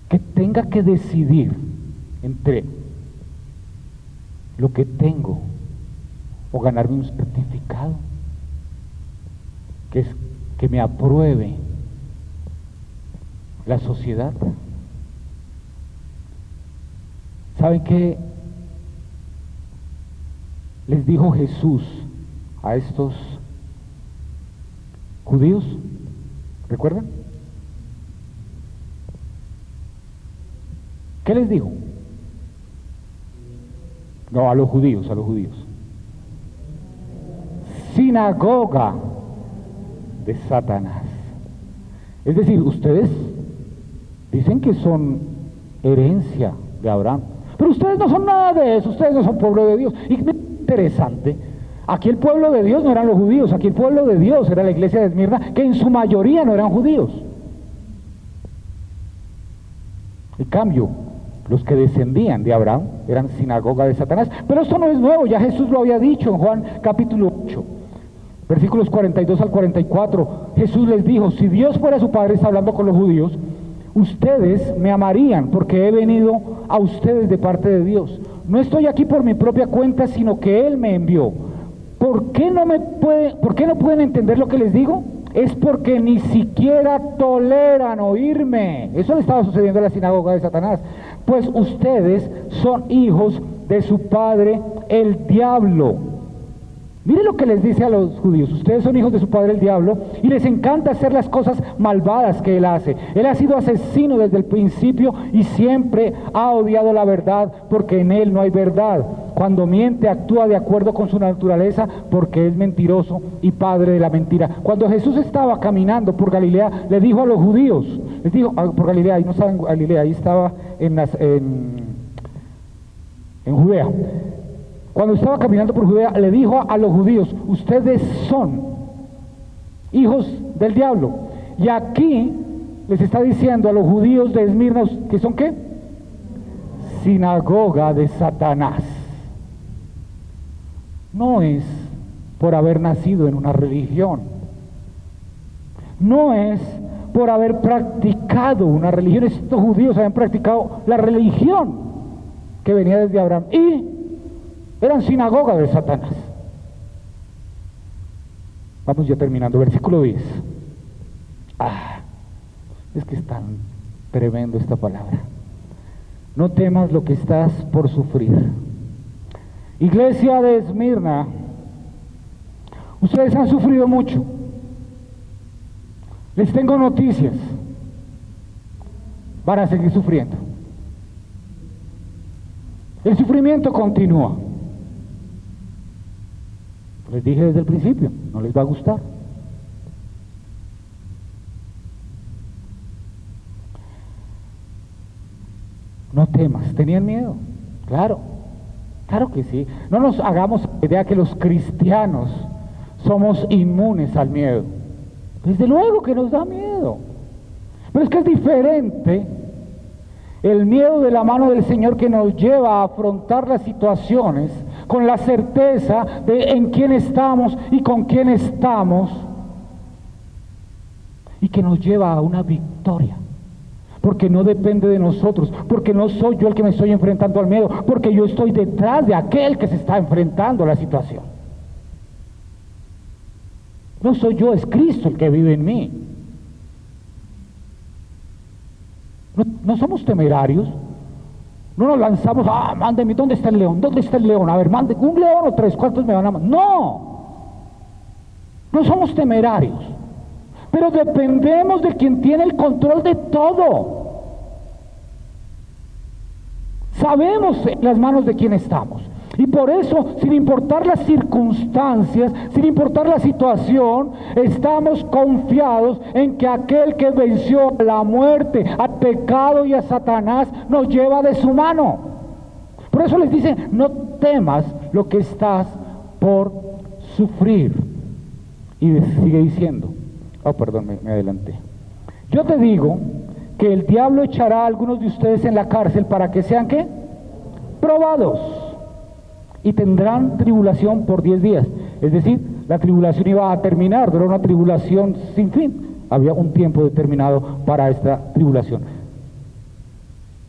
que tenga que decidir entre lo que tengo o ganarme un certificado que me apruebe la sociedad? ¿Saben qué les dijo Jesús a estos judíos? ¿Recuerdan? ¿Qué les dijo? No, a los judíos. Sinagoga de Satanás. Es decir, ustedes dicen que son herencia de Abraham, pero ustedes no son nada de eso, ustedes no son pueblo de Dios. Y interesante, aquí el pueblo de Dios no eran los judíos, aquí el pueblo de Dios era la iglesia de Esmirna, que en su mayoría no eran judíos. En cambio, los que descendían de Abraham eran sinagoga de Satanás. Pero esto no es nuevo, ya Jesús lo había dicho en Juan capítulo 8, versículos 42 al 44. Jesús les dijo: si Dios fuera su Padre, está hablando con los judíos, ustedes me amarían, porque he venido a ustedes de parte de Dios. No estoy aquí por mi propia cuenta, sino que Él me envió. ¿Por qué no pueden entender lo que les digo? Es porque ni siquiera toleran oírme. Eso le estaba sucediendo a la sinagoga de Satanás. Pues ustedes son hijos de su padre, el diablo, Mire lo que les dice a los judíos: ustedes son hijos de su padre el diablo y les encanta hacer las cosas malvadas que él hace. Él ha sido asesino desde el principio y siempre ha odiado la verdad porque en él no hay verdad. Cuando miente actúa de acuerdo con su naturaleza porque es mentiroso y padre de la mentira. Cuando Jesús estaba caminando por Galilea, le dijo a los judíos, les dijo, por Galilea, ahí no estaba en Galilea, ahí estaba en Judea. Cuando estaba caminando por Judea, le dijo a los judíos: ustedes son hijos del diablo. Y aquí les está diciendo a los judíos de Esmirna, que son ¿qué? Sinagoga de Satanás. No es por haber nacido en una religión, no es por haber practicado una religión. Estos judíos habían practicado la religión que venía desde Abraham y eran sinagoga de Satanás. Vamos ya terminando, versículo 10. Es que es tan tremendo esta palabra. No temas lo que estás por sufrir. Iglesia de Esmirna, ustedes han sufrido mucho. Les tengo noticias. Van a seguir sufriendo. El sufrimiento continúa. Les dije desde el principio, no les va a gustar. No temas. ¿Tenían miedo? Claro, claro que sí. No nos hagamos la idea que los cristianos somos inmunes al miedo. Desde luego que nos da miedo. Pero es que es diferente el miedo de la mano del Señor, que nos lleva a afrontar las situaciones con la certeza de en quién estamos y con quién estamos, y que nos lleva a una victoria, porque no depende de nosotros, porque no soy yo el que me estoy enfrentando al miedo, porque yo estoy detrás de aquel que se está enfrentando a la situación. No soy yo, es Cristo el que vive en mí. No somos temerarios. No nos lanzamos: mándeme, ¿dónde está el león? ¿Dónde está el león? A ver, mande un león o 3, ¿cuántos me van a mandar? No somos temerarios, pero dependemos de quien tiene el control de todo. Sabemos en las manos de quién estamos. Y por eso, sin importar las circunstancias, sin importar la situación, estamos confiados en que aquel que venció a la muerte, al pecado y a Satanás, nos lleva de su mano. Por eso les dice: no temas lo que estás por sufrir. Y sigue diciendo, perdón, me adelanté. Yo te digo que el diablo echará a algunos de ustedes en la cárcel para que sean ¿qué? Probados. Y tendrán tribulación por 10 días. Es decir, la tribulación iba a terminar, pero era una tribulación sin fin. Había un tiempo determinado para esta tribulación.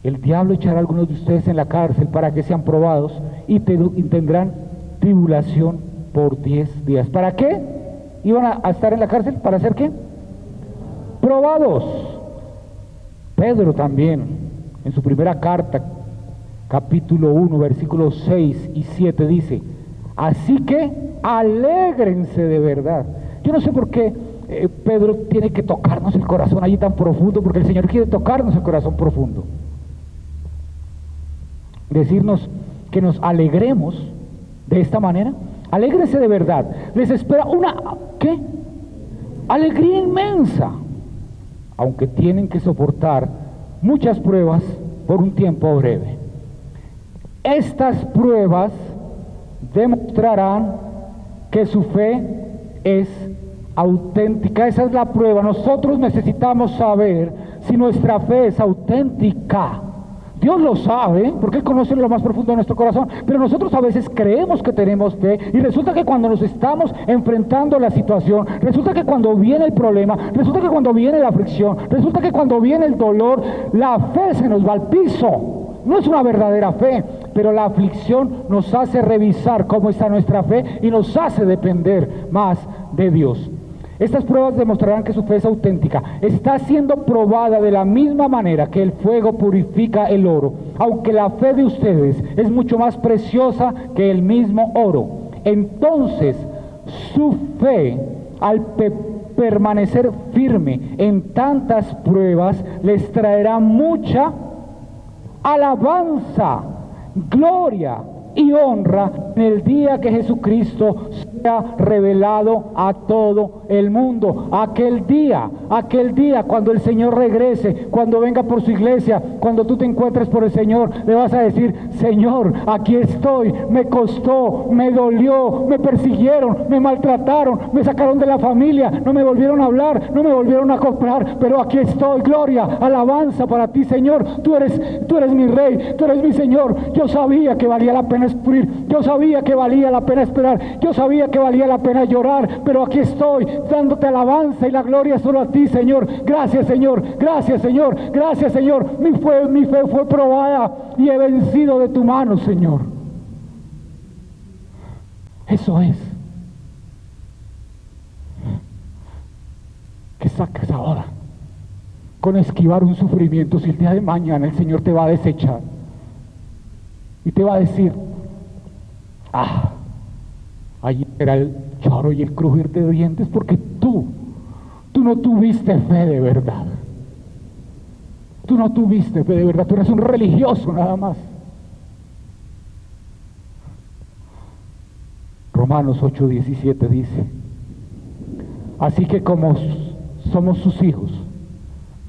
El diablo echará a algunos de ustedes en la cárcel para que sean probados y tendrán tribulación por 10 días. ¿Para qué iban a estar en la cárcel? ¿Para hacer qué? Probados. Pedro también, en su primera carta, capítulo 1, versículos 6 y 7 dice: así que alégrense de verdad. Yo no sé por qué Pedro tiene que tocarnos el corazón allí tan profundo, porque el Señor quiere tocarnos el corazón profundo. Decirnos que nos alegremos de esta manera. Alégrense de verdad. Les espera una, ¿qué? Alegría inmensa, aunque tienen que soportar muchas pruebas por un tiempo breve. Estas pruebas demostrarán que su fe es auténtica. Esa es la prueba. Nosotros necesitamos saber si nuestra fe es auténtica. Dios lo sabe, porque Él conoce lo más profundo de nuestro corazón, pero nosotros a veces creemos que tenemos fe, y resulta que cuando nos estamos enfrentando a la situación, resulta que cuando viene el problema, resulta que cuando viene la aflicción, resulta que cuando viene el dolor, la fe se nos va al piso. No es una verdadera fe, pero la aflicción nos hace revisar cómo está nuestra fe y nos hace depender más de Dios. Estas pruebas demostrarán que su fe es auténtica. Está siendo probada de la misma manera que el fuego purifica el oro, aunque la fe de ustedes es mucho más preciosa que el mismo oro. Entonces su fe, al permanecer firme en tantas pruebas, les traerá mucha alabanza, gloria y honra en el día que Jesucristo sea revelado a todo el mundo. Aquel día cuando el Señor regrese, cuando venga por su iglesia, cuando tú te encuentres por el Señor, le vas a decir: Señor, aquí estoy, me costó, me dolió, me persiguieron, me maltrataron, me sacaron de la familia, no me volvieron a hablar, no me volvieron a comprar, pero aquí estoy. Gloria, alabanza para ti, Señor. Tú eres mi Rey, tú eres mi Señor. Yo sabía que valía la pena sufrir, yo sabía que valía la pena esperar, yo sabía que valía la pena llorar, pero aquí estoy dándote alabanza y la gloria solo a ti, Señor. Gracias, Señor, gracias, Señor, gracias, Señor. Mi fe fue probada y he vencido de tu mano, Señor. Eso es. ¿Qué sacas ahora con esquivar un sufrimiento si el día de mañana el Señor te va a desechar y te va a decir: allí era el lloro y el crujir de dientes porque tú no tuviste fe de verdad? Tú no tuviste fe de verdad, tú eres un religioso nada más. Romanos 8:17 dice: así que como somos sus hijos,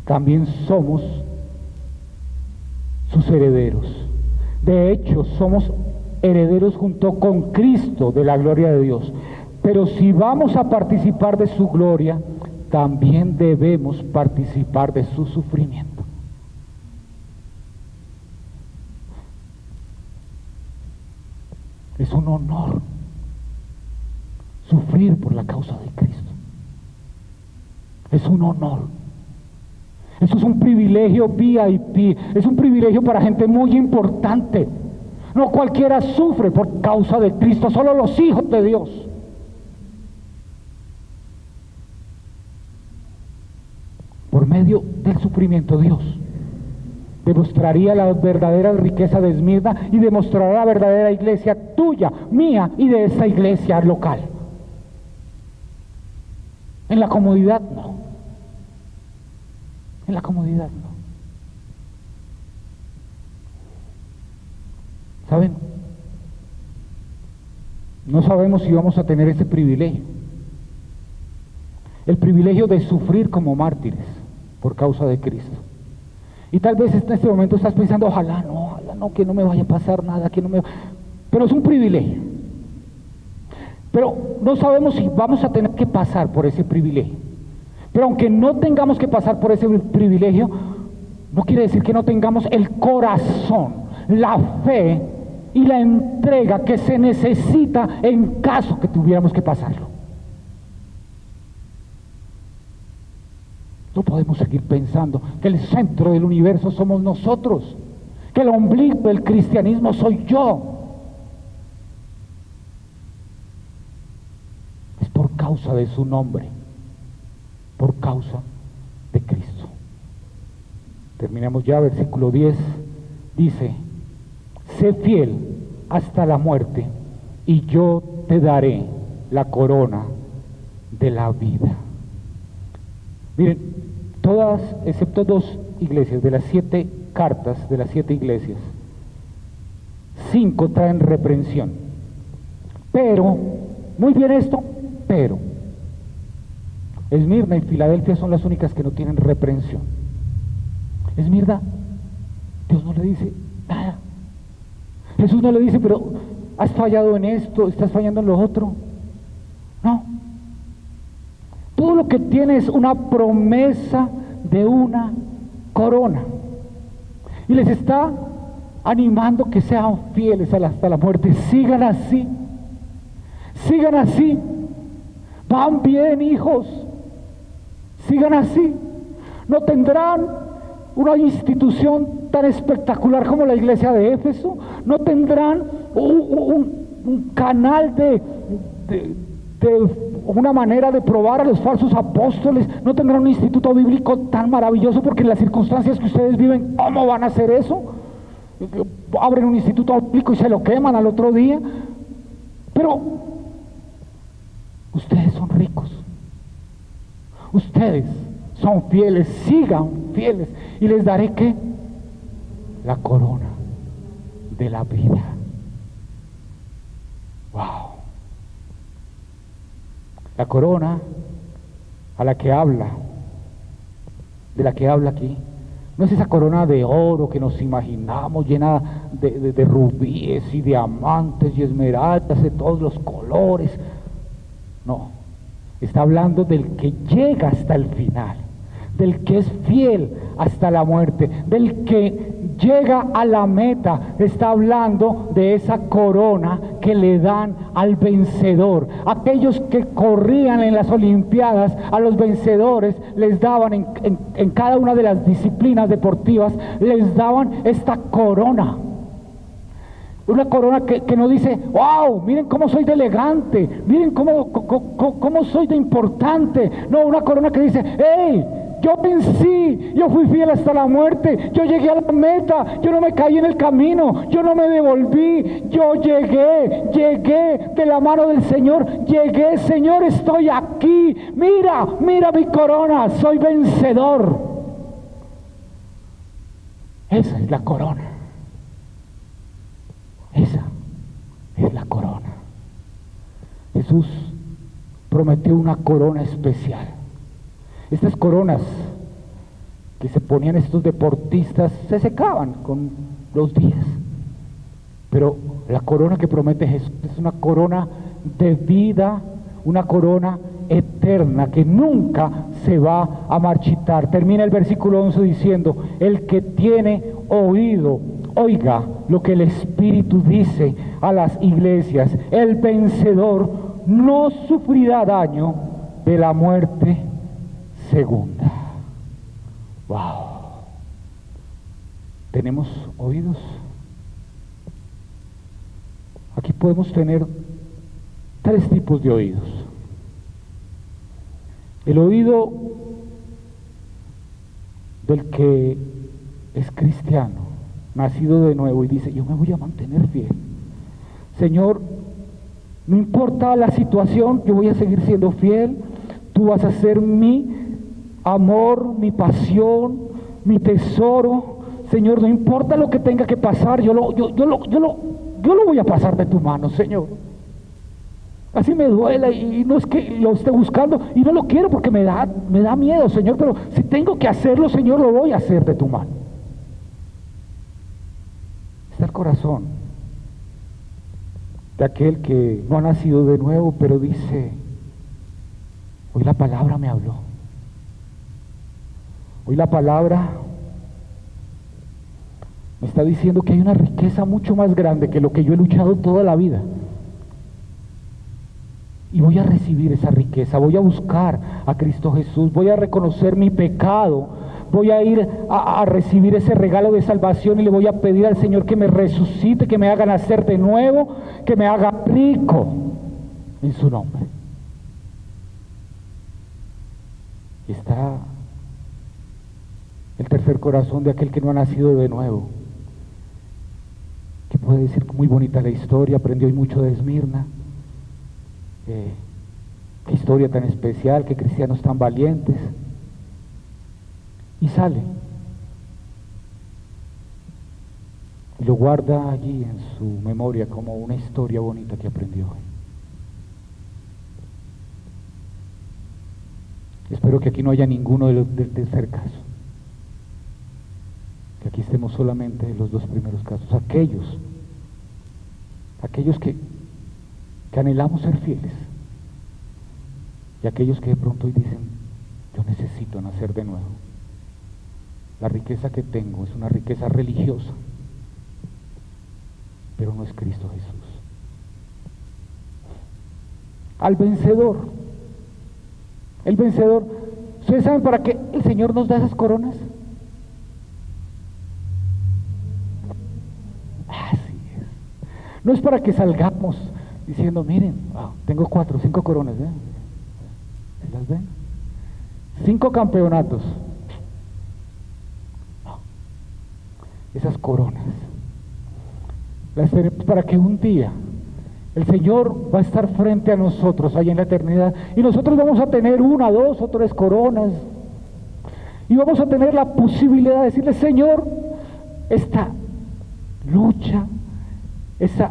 también somos sus herederos. De hecho, somos herederos junto con Cristo de la gloria de Dios. Pero si vamos a participar de su gloria, también debemos participar de su sufrimiento. Es un honor sufrir por la causa de Cristo. Es un honor. Eso es un privilegio VIP, es un privilegio para gente muy importante. No cualquiera sufre por causa de Cristo, solo los hijos de Dios. Por medio del sufrimiento, Dios demostraría la verdadera riqueza de Esmirna y demostrará la verdadera iglesia tuya, mía y de esa iglesia local. En la comodidad no. En la comodidad no. ¿Saben? No sabemos si vamos a tener ese privilegio. El privilegio de sufrir como mártires por causa de Cristo. Y tal vez en este momento estás pensando: ojalá no, que no me vaya a pasar nada, pero es un privilegio. Pero no sabemos si vamos a tener que pasar por ese privilegio. Pero aunque no tengamos que pasar por ese privilegio, no quiere decir que no tengamos el corazón, la fe y la entrega que se necesita en caso que tuviéramos que pasarlo. No podemos seguir pensando que el centro del universo somos nosotros, que el ombligo del cristianismo soy yo. Es por causa de su nombre, por causa de Cristo. Terminamos ya, versículo 10, dice: sé fiel hasta la muerte y yo te daré la corona de la vida. Miren, todas, excepto 2 iglesias, de las 7 cartas de las 7 iglesias, 5 traen reprensión. Pero, muy bien esto, pero Esmirna y Filadelfia son las únicas que no tienen reprensión. Esmirna, Dios no le dice nada. Jesús no le dice: pero has fallado en esto, estás fallando en lo otro. No. Todo lo que tiene es una promesa de una corona. Y les está animando que sean fieles hasta la muerte. Sigan así. Sigan así. Van bien, hijos. Sigan así. No tendrán una institución tan espectacular como la iglesia de Éfeso. No tendrán un canal de una manera de probar a los falsos apóstoles. No tendrán un instituto bíblico tan maravilloso, porque en las circunstancias que ustedes viven, ¿cómo van a hacer eso? Abren un instituto bíblico y se lo queman al otro día. Pero ustedes son ricos, ustedes son fieles, sigan fieles, y les daré ¿qué? La corona de la vida. Wow. La corona a la que habla, de la que habla aquí, no es esa corona de oro que nos imaginamos llena de rubíes y diamantes y esmeraldas de todos los colores. No, está hablando del que llega hasta el final, del que es fiel hasta la muerte, del que llega a la meta. Está hablando de esa corona que le dan al vencedor. Aquellos que corrían en las Olimpiadas, a los vencedores les daban en cada una de las disciplinas deportivas, les daban esta corona. Una corona que no dice, wow, miren cómo soy de elegante, miren cómo soy de importante. No, una corona que dice, hey, yo vencí, yo fui fiel hasta la muerte, yo llegué a la meta, yo no me caí en el camino, yo no me devolví, yo llegué de la mano del Señor, llegué, Señor, estoy aquí, mira mi corona, soy vencedor. Esa es la corona. Esa es la corona. Jesús prometió una corona especial. Estas coronas que se ponían estos deportistas se secaban con los días. Pero la corona que promete Jesús es una corona de vida, una corona eterna que nunca se va a marchitar. Termina el versículo 11 diciendo, el que tiene oído, oiga lo que el Espíritu dice a las iglesias. El vencedor no sufrirá daño de la muerte segunda. Wow. ¿Tenemos oídos? Aquí podemos tener tres tipos de oídos. El oído del que es cristiano, nacido de nuevo, y dice, yo me voy a mantener fiel. Señor, no importa la situación, yo voy a seguir siendo fiel. Tú vas a ser mi amor, mi pasión, mi tesoro. Señor, no importa lo que tenga que pasar, yo lo voy a pasar de tu mano, Señor. Así me duela y no es que lo esté buscando y no lo quiero porque me da miedo, Señor, pero si tengo que hacerlo, Señor, lo voy a hacer de tu mano. Está el corazón de aquel que no ha nacido de nuevo, pero dice, hoy la palabra me habló. Hoy la palabra me está diciendo que hay una riqueza mucho más grande que lo que yo he luchado toda la vida. Y voy a recibir esa riqueza, voy a buscar a Cristo Jesús, voy a reconocer mi pecado, voy a ir a recibir ese regalo de salvación y le voy a pedir al Señor que me resucite, que me haga nacer de nuevo, que me haga rico en su nombre. Y está el tercer corazón de aquel que no ha nacido de nuevo, que puede decir muy bonita la historia, aprendió hoy mucho de Esmirna. Qué historia tan especial, qué cristianos tan valientes, y sale y lo guarda allí en su memoria como una historia bonita que aprendió hoy. Espero que aquí no haya ninguno del tercer caso, que aquí estemos solamente en los dos primeros casos, aquellos que anhelamos ser fieles, y aquellos que de pronto hoy dicen, yo necesito nacer de nuevo. La riqueza que tengo es una riqueza religiosa, pero no es Cristo Jesús. Al vencedor, el vencedor, ¿ustedes saben para qué el Señor nos da esas coronas? Así es. No es para que salgamos diciendo, miren, tengo 4 o 5 coronas, ¿eh? ¿Las ven? 5 campeonatos. No. Esas coronas las tenemos para que un día El Señor va a estar frente a nosotros allá en la eternidad y nosotros vamos a tener 1, 2 o 3 coronas y vamos a tener la posibilidad de decirle: Señor, esta lucha, ese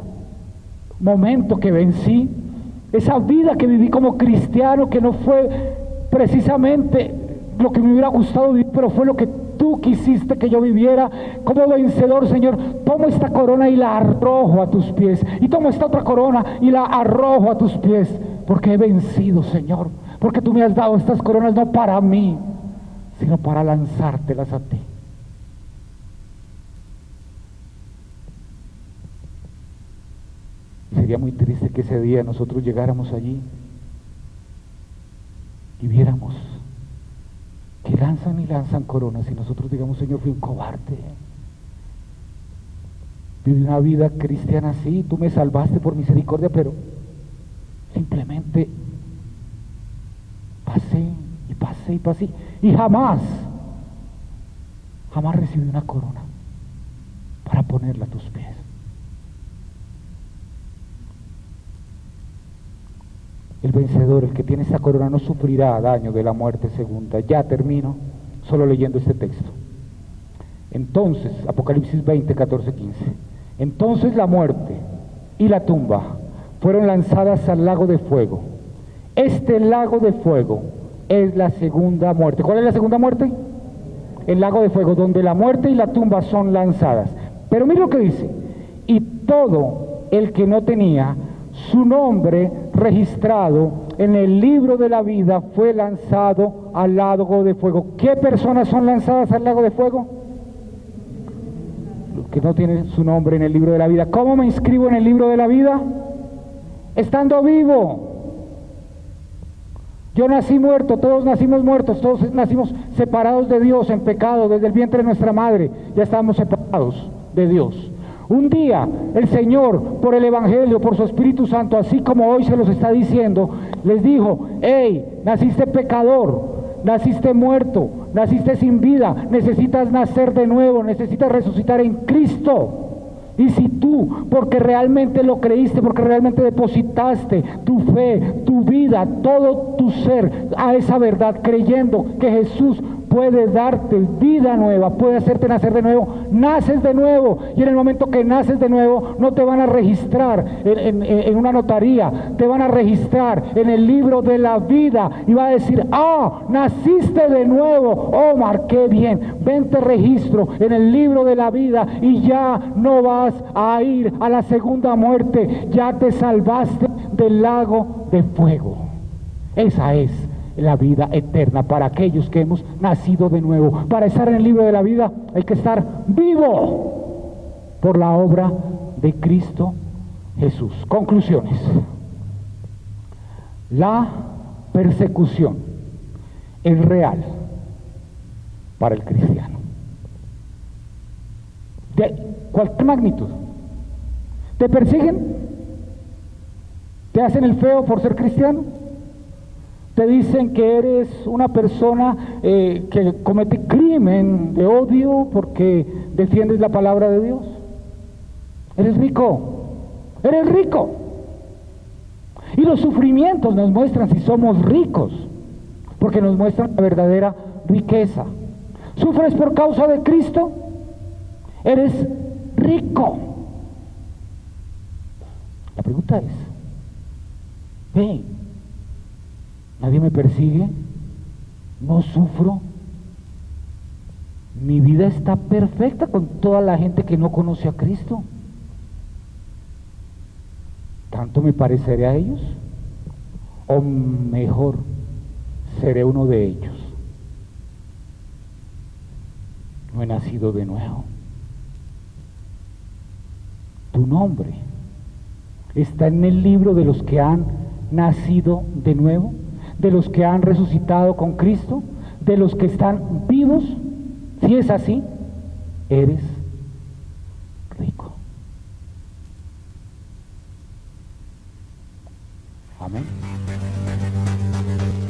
momento que vencí, esa vida que viví como cristiano, que no fue precisamente lo que me hubiera gustado vivir, pero fue lo que tú quisiste que yo viviera como vencedor, Señor, tomo esta corona y la arrojo a tus pies, y tomo esta otra corona y la arrojo a tus pies, porque he vencido, Señor, porque tú me has dado estas coronas no para mí, sino para lanzártelas a ti. Sería muy triste que ese día nosotros llegáramos allí y viéramos que lanzan y lanzan coronas y nosotros digamos: Señor, fui un cobarde, viví una vida cristiana así, tú me salvaste por misericordia, pero simplemente pasé y pasé y pasé y jamás recibí una corona para ponerla a tus pies. El vencedor, el que tiene esta corona, no sufrirá daño de la muerte segunda. Ya termino solo leyendo este texto. Entonces, Apocalipsis 20, 14, 15. Entonces la muerte y la tumba fueron lanzadas al lago de fuego. Este lago de fuego es la segunda muerte. ¿Cuál es la segunda muerte? El lago de fuego, donde la muerte y la tumba son lanzadas. Pero mira lo que dice: y todo el que no tenía su nombre registrado en el libro de la vida fue lanzado al lago de fuego. ¿Qué personas son lanzadas al lago de fuego? Los que no tienen su nombre en el libro de la vida. ¿Cómo me inscribo en el libro de la vida? Estando vivo. Yo nací muerto, todos nacimos muertos, todos nacimos separados de Dios en pecado, desde el vientre de nuestra madre ya estábamos separados de Dios. Un día el Señor, por el Evangelio, por su Espíritu Santo, así como hoy se los está diciendo, les dijo: hey, naciste pecador, naciste muerto, naciste sin vida, necesitas nacer de nuevo, necesitas resucitar en Cristo. Y si tú, porque realmente lo creíste, porque realmente depositaste tu fe, tu vida, todo tu ser a esa verdad, creyendo que Jesús puede darte vida nueva, puede hacerte nacer de nuevo, naces de nuevo. Y en el momento que naces de nuevo, no te van a registrar en una notaría, te van a registrar en el libro de la vida y va a decir: ah, naciste de nuevo, Omar, qué bien, ven, te registro en el libro de la vida y ya no vas a ir a la segunda muerte, ya te salvaste del lago de fuego. Esa es la vida eterna para aquellos que hemos nacido de nuevo. Para estar en el libro de la vida hay que estar vivo por la obra de Cristo Jesús. Conclusiones. La persecución es real para el cristiano, de cualquier magnitud. ¿Te persiguen? ¿Te hacen el feo por ser cristiano? ¿Te dicen que eres una persona que comete crimen de odio porque defiendes la palabra de Dios? Eres rico, eres rico. Y los sufrimientos nos muestran si somos ricos, porque nos muestran la verdadera riqueza. ¿Sufres por causa de Cristo? Eres rico. La pregunta es: hey, nadie me persigue, no sufro, mi vida está perfecta con toda la gente que no conoce a Cristo. ¿Tanto me pareceré a ellos? ¿O mejor, seré uno de ellos? No he nacido de nuevo. Tu nombre está en el libro de los que han nacido de nuevo, de los que han resucitado con Cristo, de los que están vivos. Si es así, eres rico. Amén.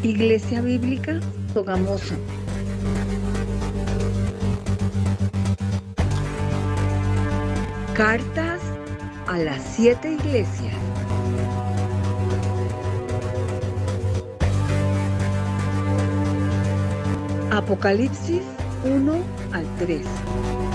Iglesia Bíblica Sogamoso. Cartas a las 7 iglesias. Apocalipsis 1 al 3.